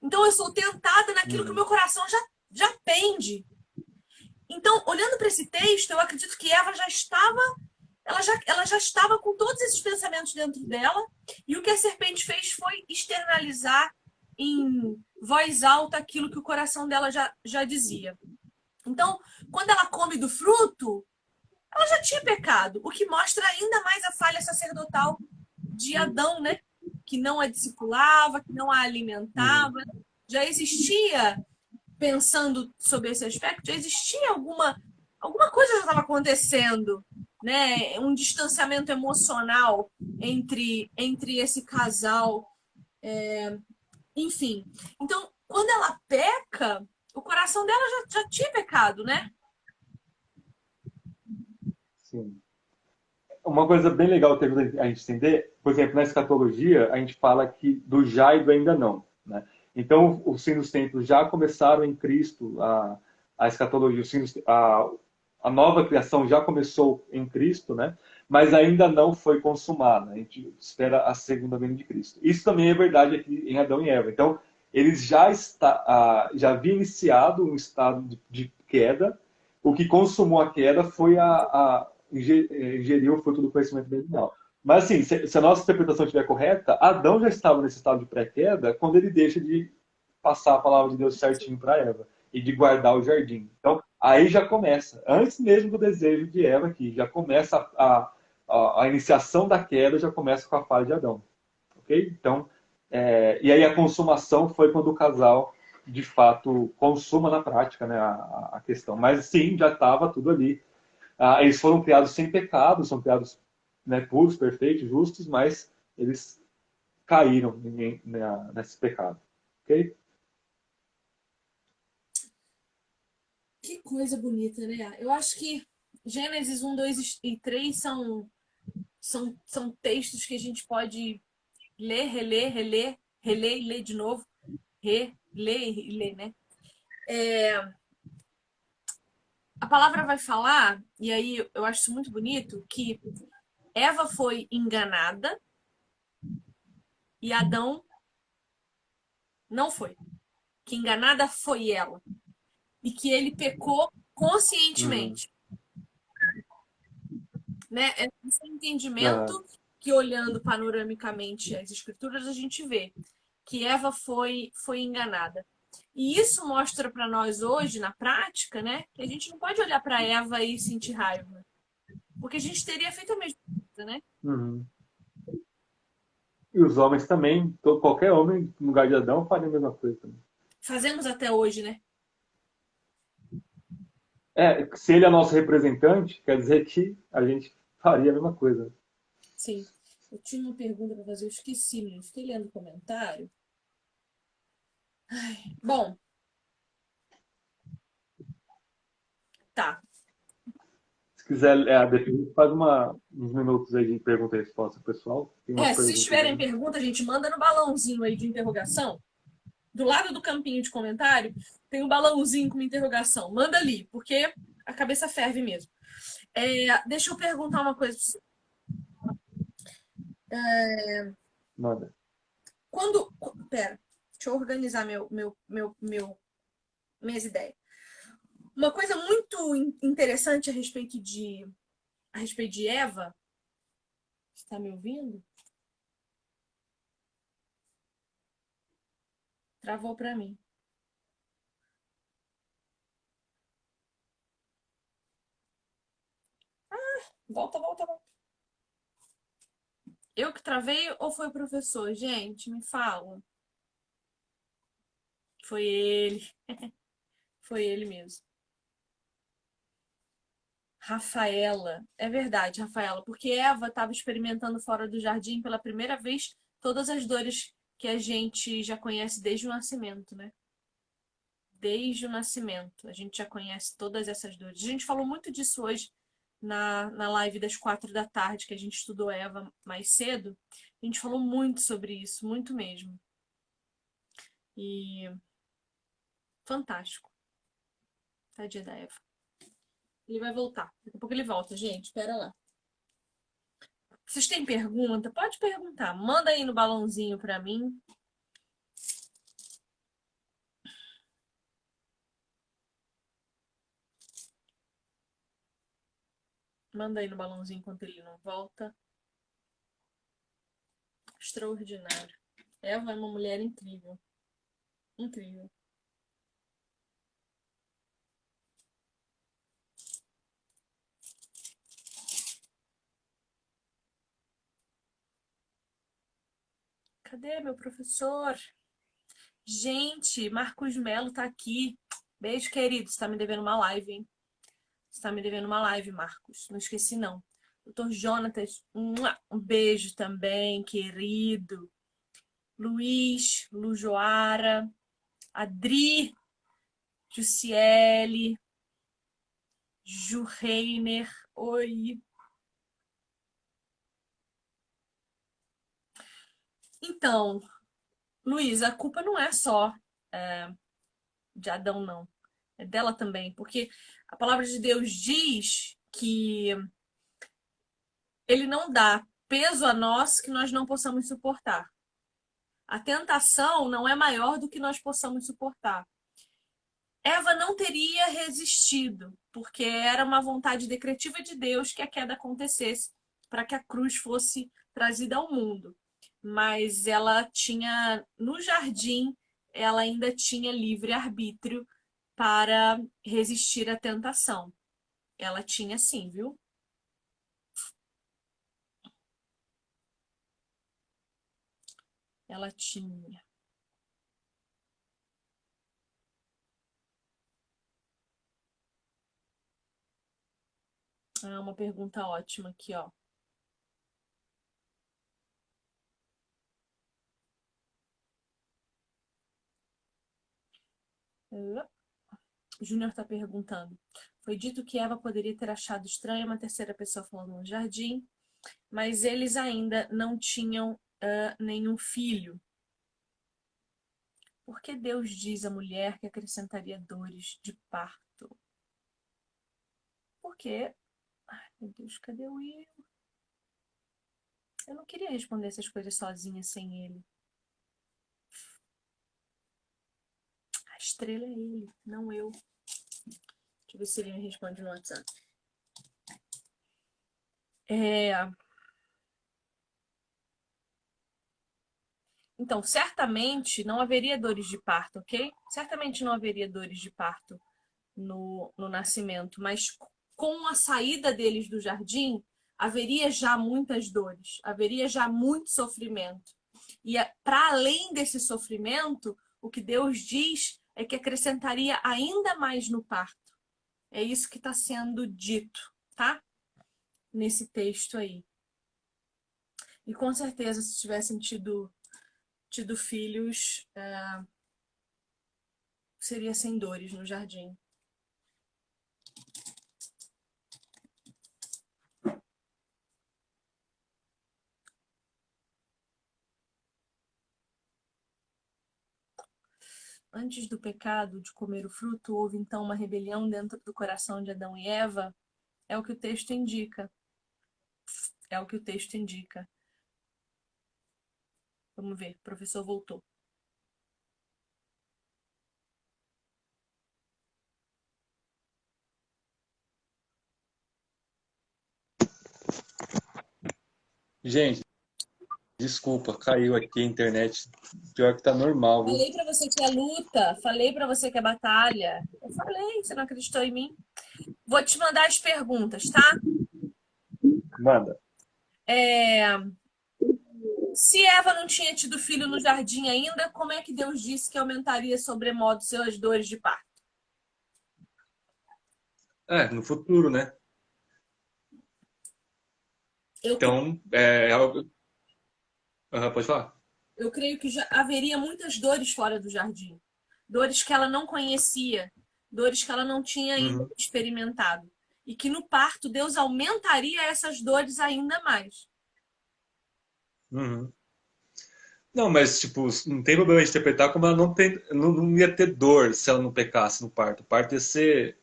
Então eu sou tentada naquilo que o meu coração já pende. Então, olhando para esse texto, eu acredito que Eva ela já estava com todos esses pensamentos dentro dela, e o que a serpente fez foi externalizar em voz alta aquilo que o coração dela já dizia. Então, quando ela come do fruto, ela já tinha pecado, o que mostra ainda mais a falha sacerdotal de Adão, né? Que não a discipulava, que não a alimentava. Já existia, pensando sobre esse aspecto, já existia alguma coisa já estava acontecendo, né? Um distanciamento emocional entre esse casal. Enfim. Então, quando ela peca, o coração dela já tinha pecado, né? Sim. Uma coisa bem legal que ajuda a gente entender, por exemplo, na escatologia, a gente fala que do já e do ainda não. Né? Então, os fins dos tempos já começaram em Cristo, a escatologia, a nova criação já começou em Cristo, né? Mas ainda não foi consumada. A gente espera a segunda vinda de Cristo. Isso também é verdade aqui em Adão e Eva. Então, eles já haviam iniciado um estado de queda. O que consumou a queda foi ingeriu o fruto do conhecimento bem e do mal. Mas assim, se a nossa interpretação estiver correta, Adão já estava nesse estado de pré-queda quando ele deixa de passar a palavra de Deus certinho para Eva e de guardar o jardim. Então, aí já começa, antes mesmo do desejo de Eva aqui, já começa a iniciação da queda, já começa com a falha de Adão. Ok? Então, e aí a consumação foi quando o casal, de fato, consuma na prática, né, a questão. Mas sim, já estava tudo ali. Eles foram criados sem pecado, são criados, né, puros, perfeitos, justos, mas eles caíram nesse pecado. Ok? Que coisa bonita, né? Eu acho que Gênesis 1, 2 e 3 são textos que a gente pode ler, reler, reler, reler e ler de novo. Reler e ler, né? A palavra vai falar, e aí eu acho isso muito bonito, que Eva foi enganada e Adão Não foi. Que enganada foi ela. E que ele pecou Uhum. conscientemente. Né? É esse Aham. entendimento que, olhando panoramicamente as escrituras, a gente vê que Eva foi enganada. E isso mostra para nós hoje, na prática, né, que a gente não pode olhar para Eva e sentir raiva. Porque a gente teria feito a mesma coisa, né? Uhum. E os homens também, qualquer homem no lugar de Adão faria a mesma coisa também. Fazemos até hoje, né? Se ele é nosso representante, quer dizer que a gente faria a mesma coisa. Sim. Eu tinha uma pergunta para fazer, eu esqueci, menino. Fiquei lendo o comentário. Bom, tá. Se quiser, depois faz uns minutos aí de pergunta e resposta pessoal. Tem umas Se perguntas tiverem aí. pergunta, a gente manda no balãozinho aí de interrogação. Do lado do campinho de comentário, tem um balãozinho com uma interrogação. Manda ali, porque a cabeça ferve mesmo. Deixa eu perguntar uma coisa pra você. Manda. Quando. Pera, deixa eu organizar minhas ideias. Uma coisa muito interessante a respeito de Eva. Você está me ouvindo? Travou para mim. Volta, volta, volta. Eu que travei ou foi o professor? Gente, me fala. Foi ele. Foi ele mesmo. Rafaela. É verdade, Rafaela, porque Eva estava experimentando fora do jardim pela primeira vez todas as dores que a gente já conhece desde o nascimento, né? Desde o nascimento. A gente já conhece todas essas dores. A gente falou muito disso hoje na live das 4 da tarde, que a gente estudou Eva mais cedo. A gente falou muito sobre isso, muito mesmo. E fantástico. Tadinha da Eva. Ele vai voltar. Daqui a pouco ele volta, gente. Espera lá. Vocês têm pergunta? Pode perguntar. Manda aí no balãozinho pra mim. Manda aí no balãozinho enquanto ele não volta. Extraordinário. Eva é uma mulher incrível. Incrível. Cadê meu professor? Gente, Marcos Melo tá aqui. Beijo, querido. Você tá me devendo uma live, hein? Você tá me devendo uma live, Marcos. Não esqueci, não. Doutor Jonatas, um beijo também, querido. Luiz, Lujoara, Adri, Jussiele, Ju Reiner, oi. Então, Luiz, a culpa não é só de Adão, não. É dela também, porque a palavra de Deus diz que ele não dá peso a nós que nós não possamos suportar. A tentação não é maior do que nós possamos suportar. Eva não teria resistido, porque era uma vontade decretiva de Deus que a queda acontecesse para que a cruz fosse trazida ao mundo. Mas ela tinha, no jardim, ela ainda tinha livre arbítrio para resistir à tentação. Ela tinha sim, viu? Ela tinha. Ah, uma pergunta ótima aqui, ó. Júnior está perguntando. Foi dito que Eva poderia ter achado estranha uma terceira pessoa falando no jardim, mas eles ainda não tinham nenhum filho. Por que Deus diz à mulher que acrescentaria dores de parto? Porque, ai meu Deus, cadê o Will? Eu não queria responder essas coisas sozinha sem ele. Estrela é ele, não eu. Deixa eu ver se ele me responde no WhatsApp. Então, certamente não haveria dores de parto, ok? Certamente não haveria dores de parto no nascimento, mas com a saída deles do jardim, haveria já muitas dores, haveria já muito sofrimento. E para além desse sofrimento, o que Deus diz é que acrescentaria ainda mais no parto. É isso que está sendo dito, tá? Nesse texto aí. E com certeza, se tivessem tido filhos, seria sem dores no jardim. Antes do pecado de comer o fruto, houve então uma rebelião dentro do coração de Adão e Eva? É o que o texto indica. É o que o texto indica. Vamos ver, o professor voltou. Gente, desculpa, caiu aqui a internet. Pior que tá normal, viu? Falei pra você que é luta, falei pra você que é batalha. Eu falei, você não acreditou em mim? Vou te mandar as perguntas, tá? Manda. Se Eva não tinha tido filho no jardim ainda, como é que Deus disse que aumentaria sobremodo suas dores de parto? No futuro, né? Eu, Então, pode falar. eu creio que já haveria muitas dores fora do jardim. Dores que ela não conhecia, dores que ela não tinha ainda Uhum, experimentado. E que no parto Deus aumentaria essas dores ainda mais. uhum. Não, mas, tipo, não tem problema de interpretar como ela não ia ter dor se ela não pecasse no parto. O parto ia ser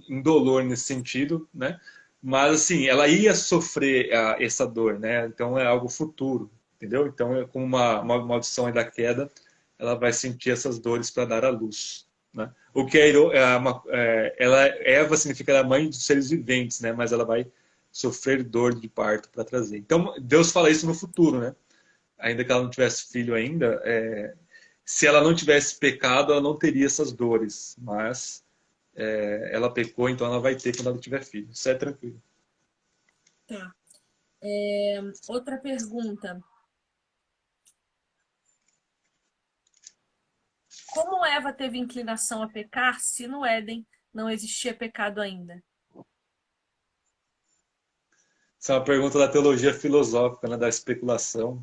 indolor nesse sentido, né? Mas, assim, ela ia sofrer essa dor, né? Então é algo futuro, entendeu? Então, como uma maldição aí da queda, ela vai sentir essas dores para dar à luz, né? O que Eva significa a mãe dos seres viventes, né? Mas ela vai sofrer dor de parto para trazer. Então, Deus fala isso no futuro, né? Ainda que ela não tivesse filho ainda, se ela não tivesse pecado, ela não teria essas dores. Mas ela pecou, então ela vai ter quando ela tiver filho. Isso é tranquilo. Tá. Outra pergunta. Como Eva teve inclinação a pecar se no Éden não existia pecado ainda? Isso é uma pergunta da teologia filosófica, né, da especulação.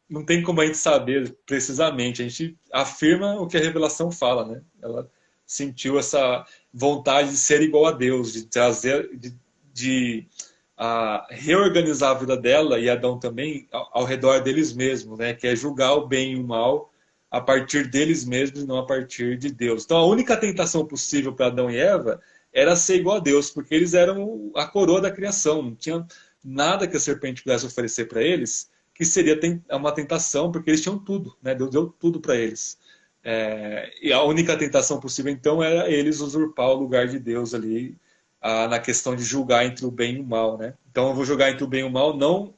Não tem como a gente saber precisamente. A gente afirma o que a revelação fala, né? Ela sentiu essa vontade de ser igual a Deus, de trazer, de reorganizar a vida dela e Adão também ao redor deles mesmos, né? Que é julgar o bem e o mal a partir deles mesmos e não a partir de Deus. Então a única tentação possível para Adão e Eva era ser igual a Deus, porque eles eram a coroa da criação, não tinha nada que a serpente pudesse oferecer para eles que seria uma tentação, porque eles tinham tudo, né? Deus deu tudo para eles. E a única tentação possível, então, era eles usurpar o lugar de Deus ali, na questão de julgar entre o bem e o mal, né? Então, eu vou julgar entre o bem e o mal, não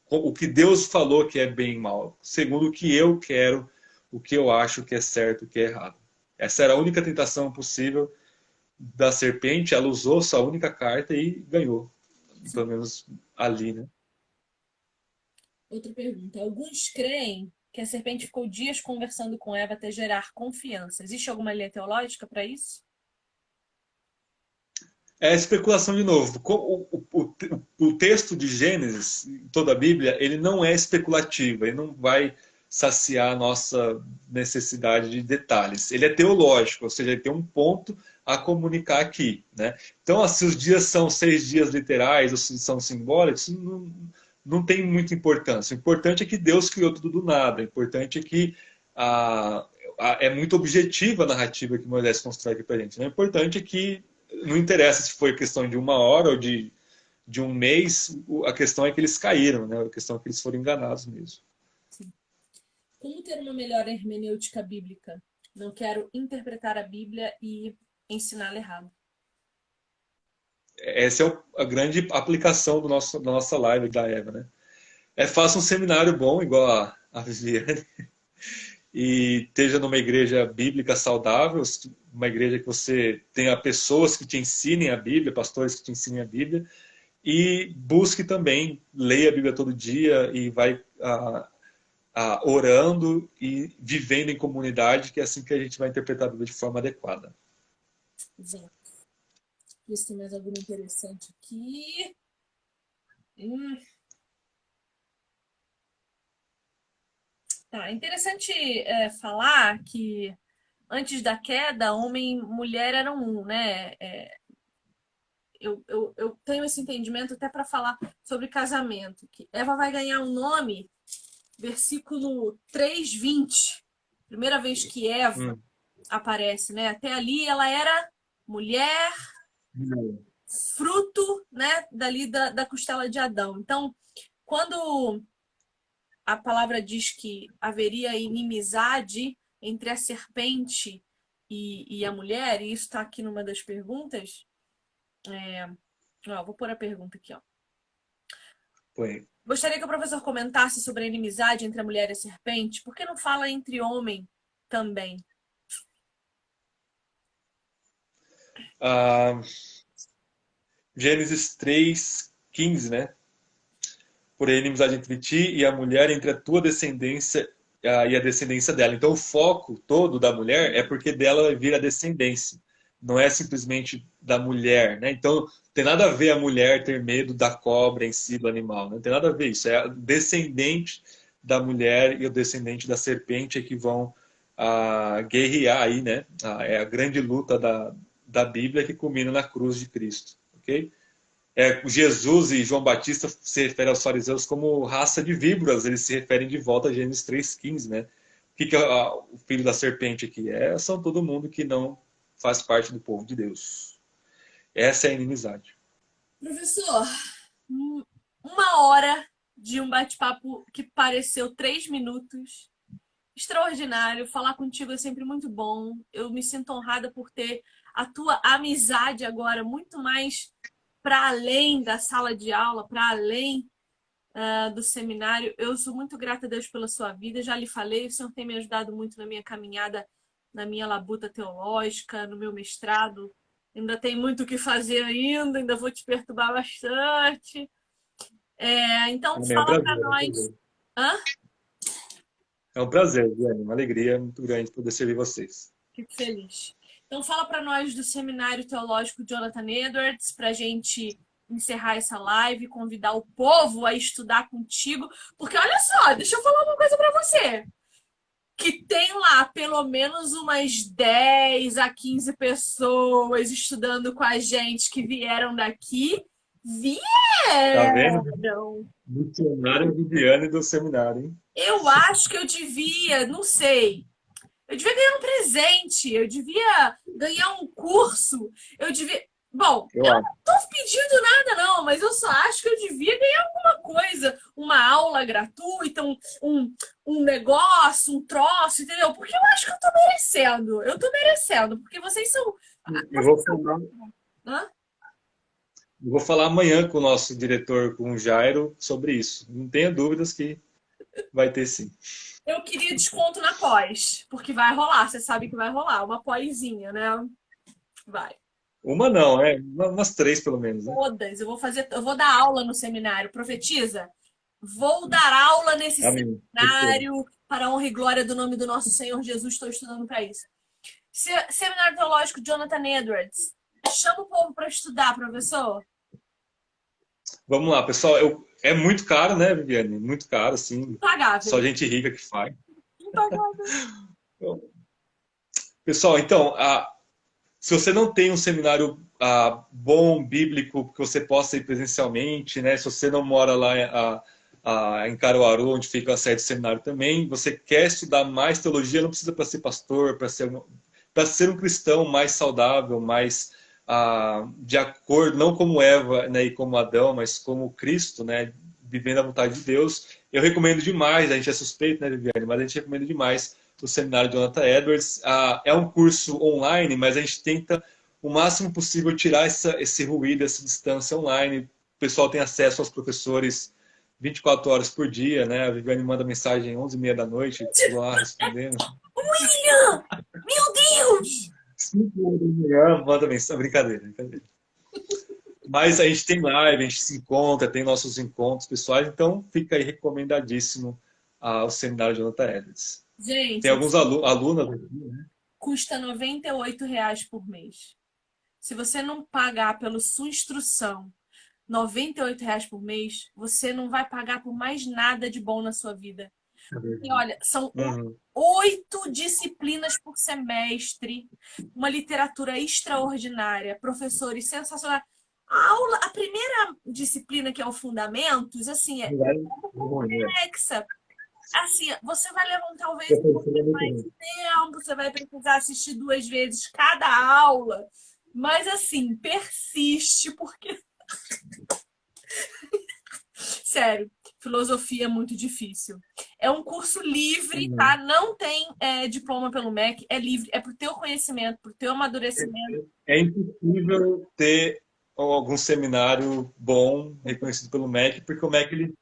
o que Deus falou que é bem e mal, segundo o que eu quero, o que eu acho que é certo, o que é errado. Essa era a única tentação possível da serpente, ela usou sua única carta e ganhou, pelo menos ali, né? Outra pergunta. Alguns creem que a serpente ficou dias conversando com Eva até gerar confiança. Existe alguma linha teológica para isso? É especulação de novo. O texto de Gênesis, em toda a Bíblia, ele não é especulativo, ele não vai saciar a nossa necessidade de detalhes. Ele é teológico, ou seja, ele tem um ponto a comunicar aqui. Né? Então, se os dias são 6 dias literais ou se são simbólicos, não tem muita importância. O importante é que Deus criou tudo do nada. O importante é que é muito objetiva a narrativa que Moisés constrói aqui para a gente. Né? O importante é que não interessa se foi questão de uma hora ou de um mês, a questão é que eles caíram, né? A questão é que eles foram enganados mesmo. Sim. Como ter uma melhor hermenêutica bíblica? Não quero interpretar a Bíblia e ensiná-la errado. Essa é a grande aplicação da nossa live da Eva, né? Faça um seminário bom, igual a Viviane, e esteja numa igreja bíblica saudável, uma igreja que você tenha pessoas que te ensinem a Bíblia, pastores que te ensinem a Bíblia, e busque também, leia a Bíblia todo dia e vai orando e vivendo em comunidade, que é assim que a gente vai interpretar a Bíblia de forma adequada. Exato. Ver se tem mais alguma interessante aqui. Tá, interessante falar que antes da queda, homem e mulher eram um, né? Eu tenho esse entendimento até para falar sobre casamento, que Eva vai ganhar um nome, versículo 3:20, primeira vez que Eva aparece, né? Até ali ela era mulher, fruto, né, dali da costela de Adão. Então, quando a palavra diz que haveria inimizade entre a serpente e a mulher, e isso está aqui numa das perguntas, vou pôr a pergunta aqui, ó. Põe. Gostaria que o professor comentasse sobre a inimizade entre a mulher e a serpente. Por que não fala entre homem também? Gênesis 3:15, né? Porém, inimizade entre ti e a mulher, entre a tua descendência e a descendência dela. Então, o foco todo da mulher é porque dela vai vir a descendência. Não é simplesmente da mulher, né? Então, tem nada a ver a mulher ter medo da cobra em si, do animal. Não tem nada a ver isso. É a descendente da mulher e o descendente da serpente que vão guerrear aí, né? É a grande luta da Bíblia que culmina na cruz de Cristo, ok? Jesus e João Batista se referem aos fariseus como raça de víboras, eles se referem de volta a Gênesis 3:15, né? O que é o filho da serpente aqui? São todo mundo que não faz parte do povo de Deus. Essa é a inimizade. Professor, 1 hora de um bate-papo que pareceu 3 minutos. Extraordinário. Falar contigo é sempre muito bom. Eu me sinto honrada por ter a tua amizade agora muito mais para além da sala de aula, para além do seminário. Eu sou muito grata a Deus pela sua vida. Já lhe falei, o Senhor tem me ajudado muito na minha caminhada, na minha labuta teológica, no meu mestrado. Ainda tem muito o que fazer ainda vou te perturbar bastante. Então, fala para nós. Hã? É um prazer, Diane, uma alegria muito grande poder servir vocês. Fico feliz. Então, fala para nós do Seminário Teológico Jonathan Edwards, para a gente encerrar essa live, convidar o povo a estudar contigo. Porque olha só, deixa eu falar uma coisa para você. Que tem lá pelo menos umas 10 a 15 pessoas estudando com a gente que vieram daqui. Tá vendo? Missionário Viviane do seminário, hein? Eu acho que eu devia, não sei. Eu devia ganhar um presente, eu devia ganhar um curso, eu devia. Bom, eu não tô pedindo nada, não, mas eu só acho que eu devia ganhar alguma coisa, uma aula gratuita, um negócio, um troço, entendeu? Porque eu acho que eu tô merecendo, porque vocês são. Eu vou falar amanhã com o nosso diretor, com o Jairo, sobre isso. Não tenha dúvidas que vai ter sim. Eu queria desconto na pós, porque vai rolar, você sabe que vai rolar, uma pósinha, né? Vai. Uma não, umas 3 pelo menos. Né? Todas, eu vou dar aula no seminário, profetiza? Vou dar aula nesse seminário para a honra e glória do nome do nosso Senhor Jesus, estou estudando para isso. Seminário Teológico Jonathan Edwards, chama o povo para estudar, professor. Vamos lá, pessoal. É muito caro, né, Viviane? Muito caro, assim. Impagável. Só gente rica que faz. Impagável. Pessoal, então, se você não tem um seminário bom, bíblico, que você possa ir presencialmente, né? Se você não mora lá em Caruaru, onde fica a sede do seminário também, você quer estudar mais teologia, não precisa para ser pastor, para ser um cristão mais saudável, mais de acordo, não como Eva, né, e como Adão, mas como Cristo, né, vivendo a vontade de Deus. Eu recomendo demais, a gente é suspeito, né, Viviane? Mas a gente recomenda demais o seminário de Jonathan Edwards. É um curso online, mas a gente tenta o máximo possível tirar esse ruído, essa distância online. O pessoal tem acesso aos professores 24 horas por dia, né? A Viviane manda mensagem 11h30 da noite, tô lá respondendo. William! Meu Deus! 5 horas da manhã, manda mensagem. Brincadeira, brincadeira. Mas a gente tem live, a gente se encontra, tem nossos encontros pessoais, então fica aí recomendadíssimo o seminário de Jonathan Edwards. Gente, Tem alguns alunos aqui, né? custa R$ 98 por mês. Se você não pagar pela sua instrução R$ 98 por mês, você não vai pagar por mais nada de bom na sua vida. E olha, são 8 disciplinas por semestre, uma literatura extraordinária, professores sensacionais. A primeira disciplina, que é o Fundamentos, assim, é complexa. Assim, você vai levar talvez um pouquinho mais de tempo, você vai precisar assistir 2 vezes cada aula, mas assim, persiste, porque sério, filosofia é muito difícil. É um curso livre, tá? Não tem diploma pelo MEC, é livre, é pro teu conhecimento, pro teu amadurecimento. É impossível ter algum seminário bom, reconhecido pelo MEC, porque o MEC ele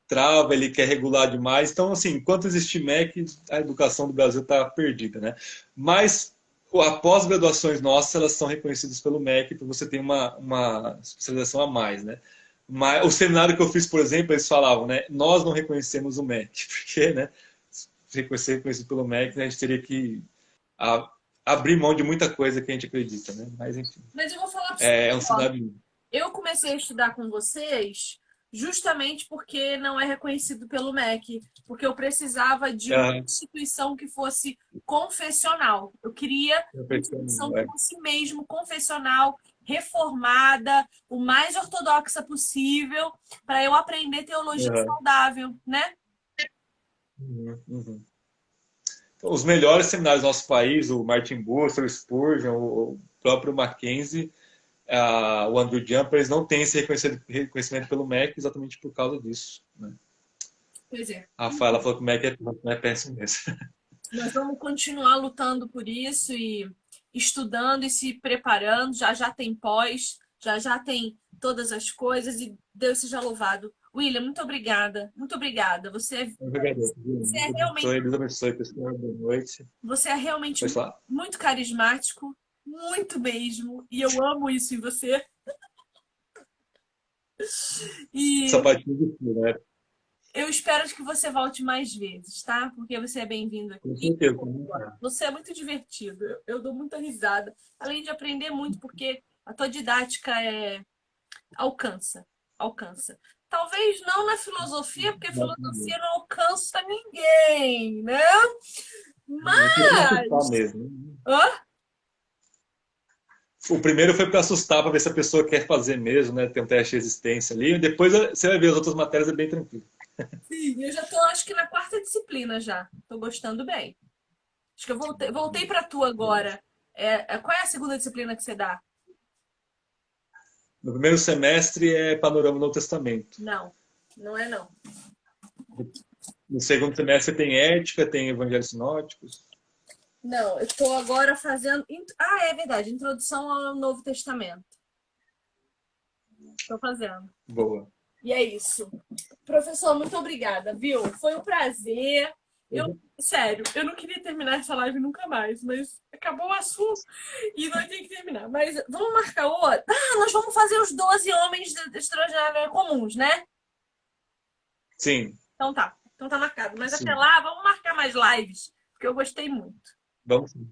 trava, ele quer regular demais. Então, assim, enquanto existir MEC, a educação do Brasil está perdida, né? Mas as pós-graduações nossas, elas são reconhecidas pelo MEC, para você ter uma especialização a mais, né? Mas o seminário que eu fiz, por exemplo, eles falavam, né? Nós não reconhecemos o MEC, porque, né? Ser reconhecido pelo MEC, né, a gente teria que abrir mão de muita coisa que a gente acredita, né? Mas, enfim. Mas eu vou falar pra você, É um seminário. eu comecei a estudar com vocês justamente porque não é reconhecido pelo MEC, porque eu precisava de uma instituição que fosse confessional. Eu queria uma instituição que fosse mesmo confessional, reformada, o mais ortodoxa possível, para eu aprender teologia saudável, né? Os melhores seminários do nosso país, o Martin Bucer, o Spurgeon, o próprio Mackenzie, o Andrew Jumper, eles não têm esse reconhecimento pelo MEC exatamente por causa disso, né? Pois é. A Rafaela falou que o MEC é péssimo mesmo. Nós vamos continuar lutando por isso e estudando e se preparando. Já já tem pós, já já tem todas as coisas e Deus seja louvado. William, muito obrigada. Muito obrigada. Você é realmente... Deus abençoe, pessoal. Boa noite. Você é realmente muito carismático, muito mesmo. E eu amo isso em você. E Sapatinho de fio, né? eu espero que você volte mais vezes, tá? Porque você é bem-vindo aqui. Com certeza. Você é muito divertido. Eu dou muita risada. Além de aprender muito, porque a tua didática alcança. Talvez não na filosofia, porque filosofia não alcança ninguém, né? Mas... mesmo. O primeiro foi para assustar, para ver se a pessoa quer fazer mesmo, né? Ter um teste de resistência ali. Depois você vai ver as outras matérias, é bem tranquilo. Sim, eu já tô, acho que na 4ª disciplina já. Tô gostando bem. Acho que eu voltei para tu agora. Qual é a 2ª disciplina que você dá? No primeiro semestre é Panorama do Novo Testamento. Não, não é não. No segundo semestre tem Ética, tem Evangelhos Sinóticos. Não, eu estou agora fazendo... é verdade, Introdução ao Novo Testamento. Estou fazendo. Boa. E é isso. Professor, muito obrigada, viu? Foi um prazer. Sério, eu não queria terminar essa live nunca mais, mas acabou o assunto e nós temos que terminar. Mas vamos marcar outra? Nós vamos fazer os 12 homens extraordinários comuns, né? Sim. Então tá marcado. Mas até lá, vamos marcar mais lives, porque eu gostei muito. Vamos sim.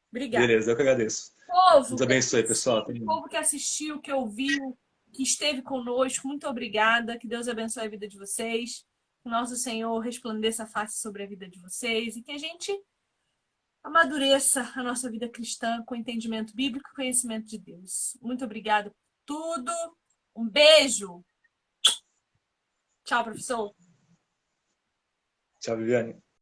Obrigada. Beleza, eu que agradeço. Povo, Deus abençoe, pessoal. O povo que assistiu, que ouviu, que esteve conosco, muito obrigada. Que Deus abençoe a vida de vocês. Que nosso Senhor resplandeça a face sobre a vida de vocês e que a gente amadureça a nossa vida cristã com entendimento bíblico e conhecimento de Deus. Muito obrigada por tudo. Um beijo. Tchau, professor. Tchau, Viviane.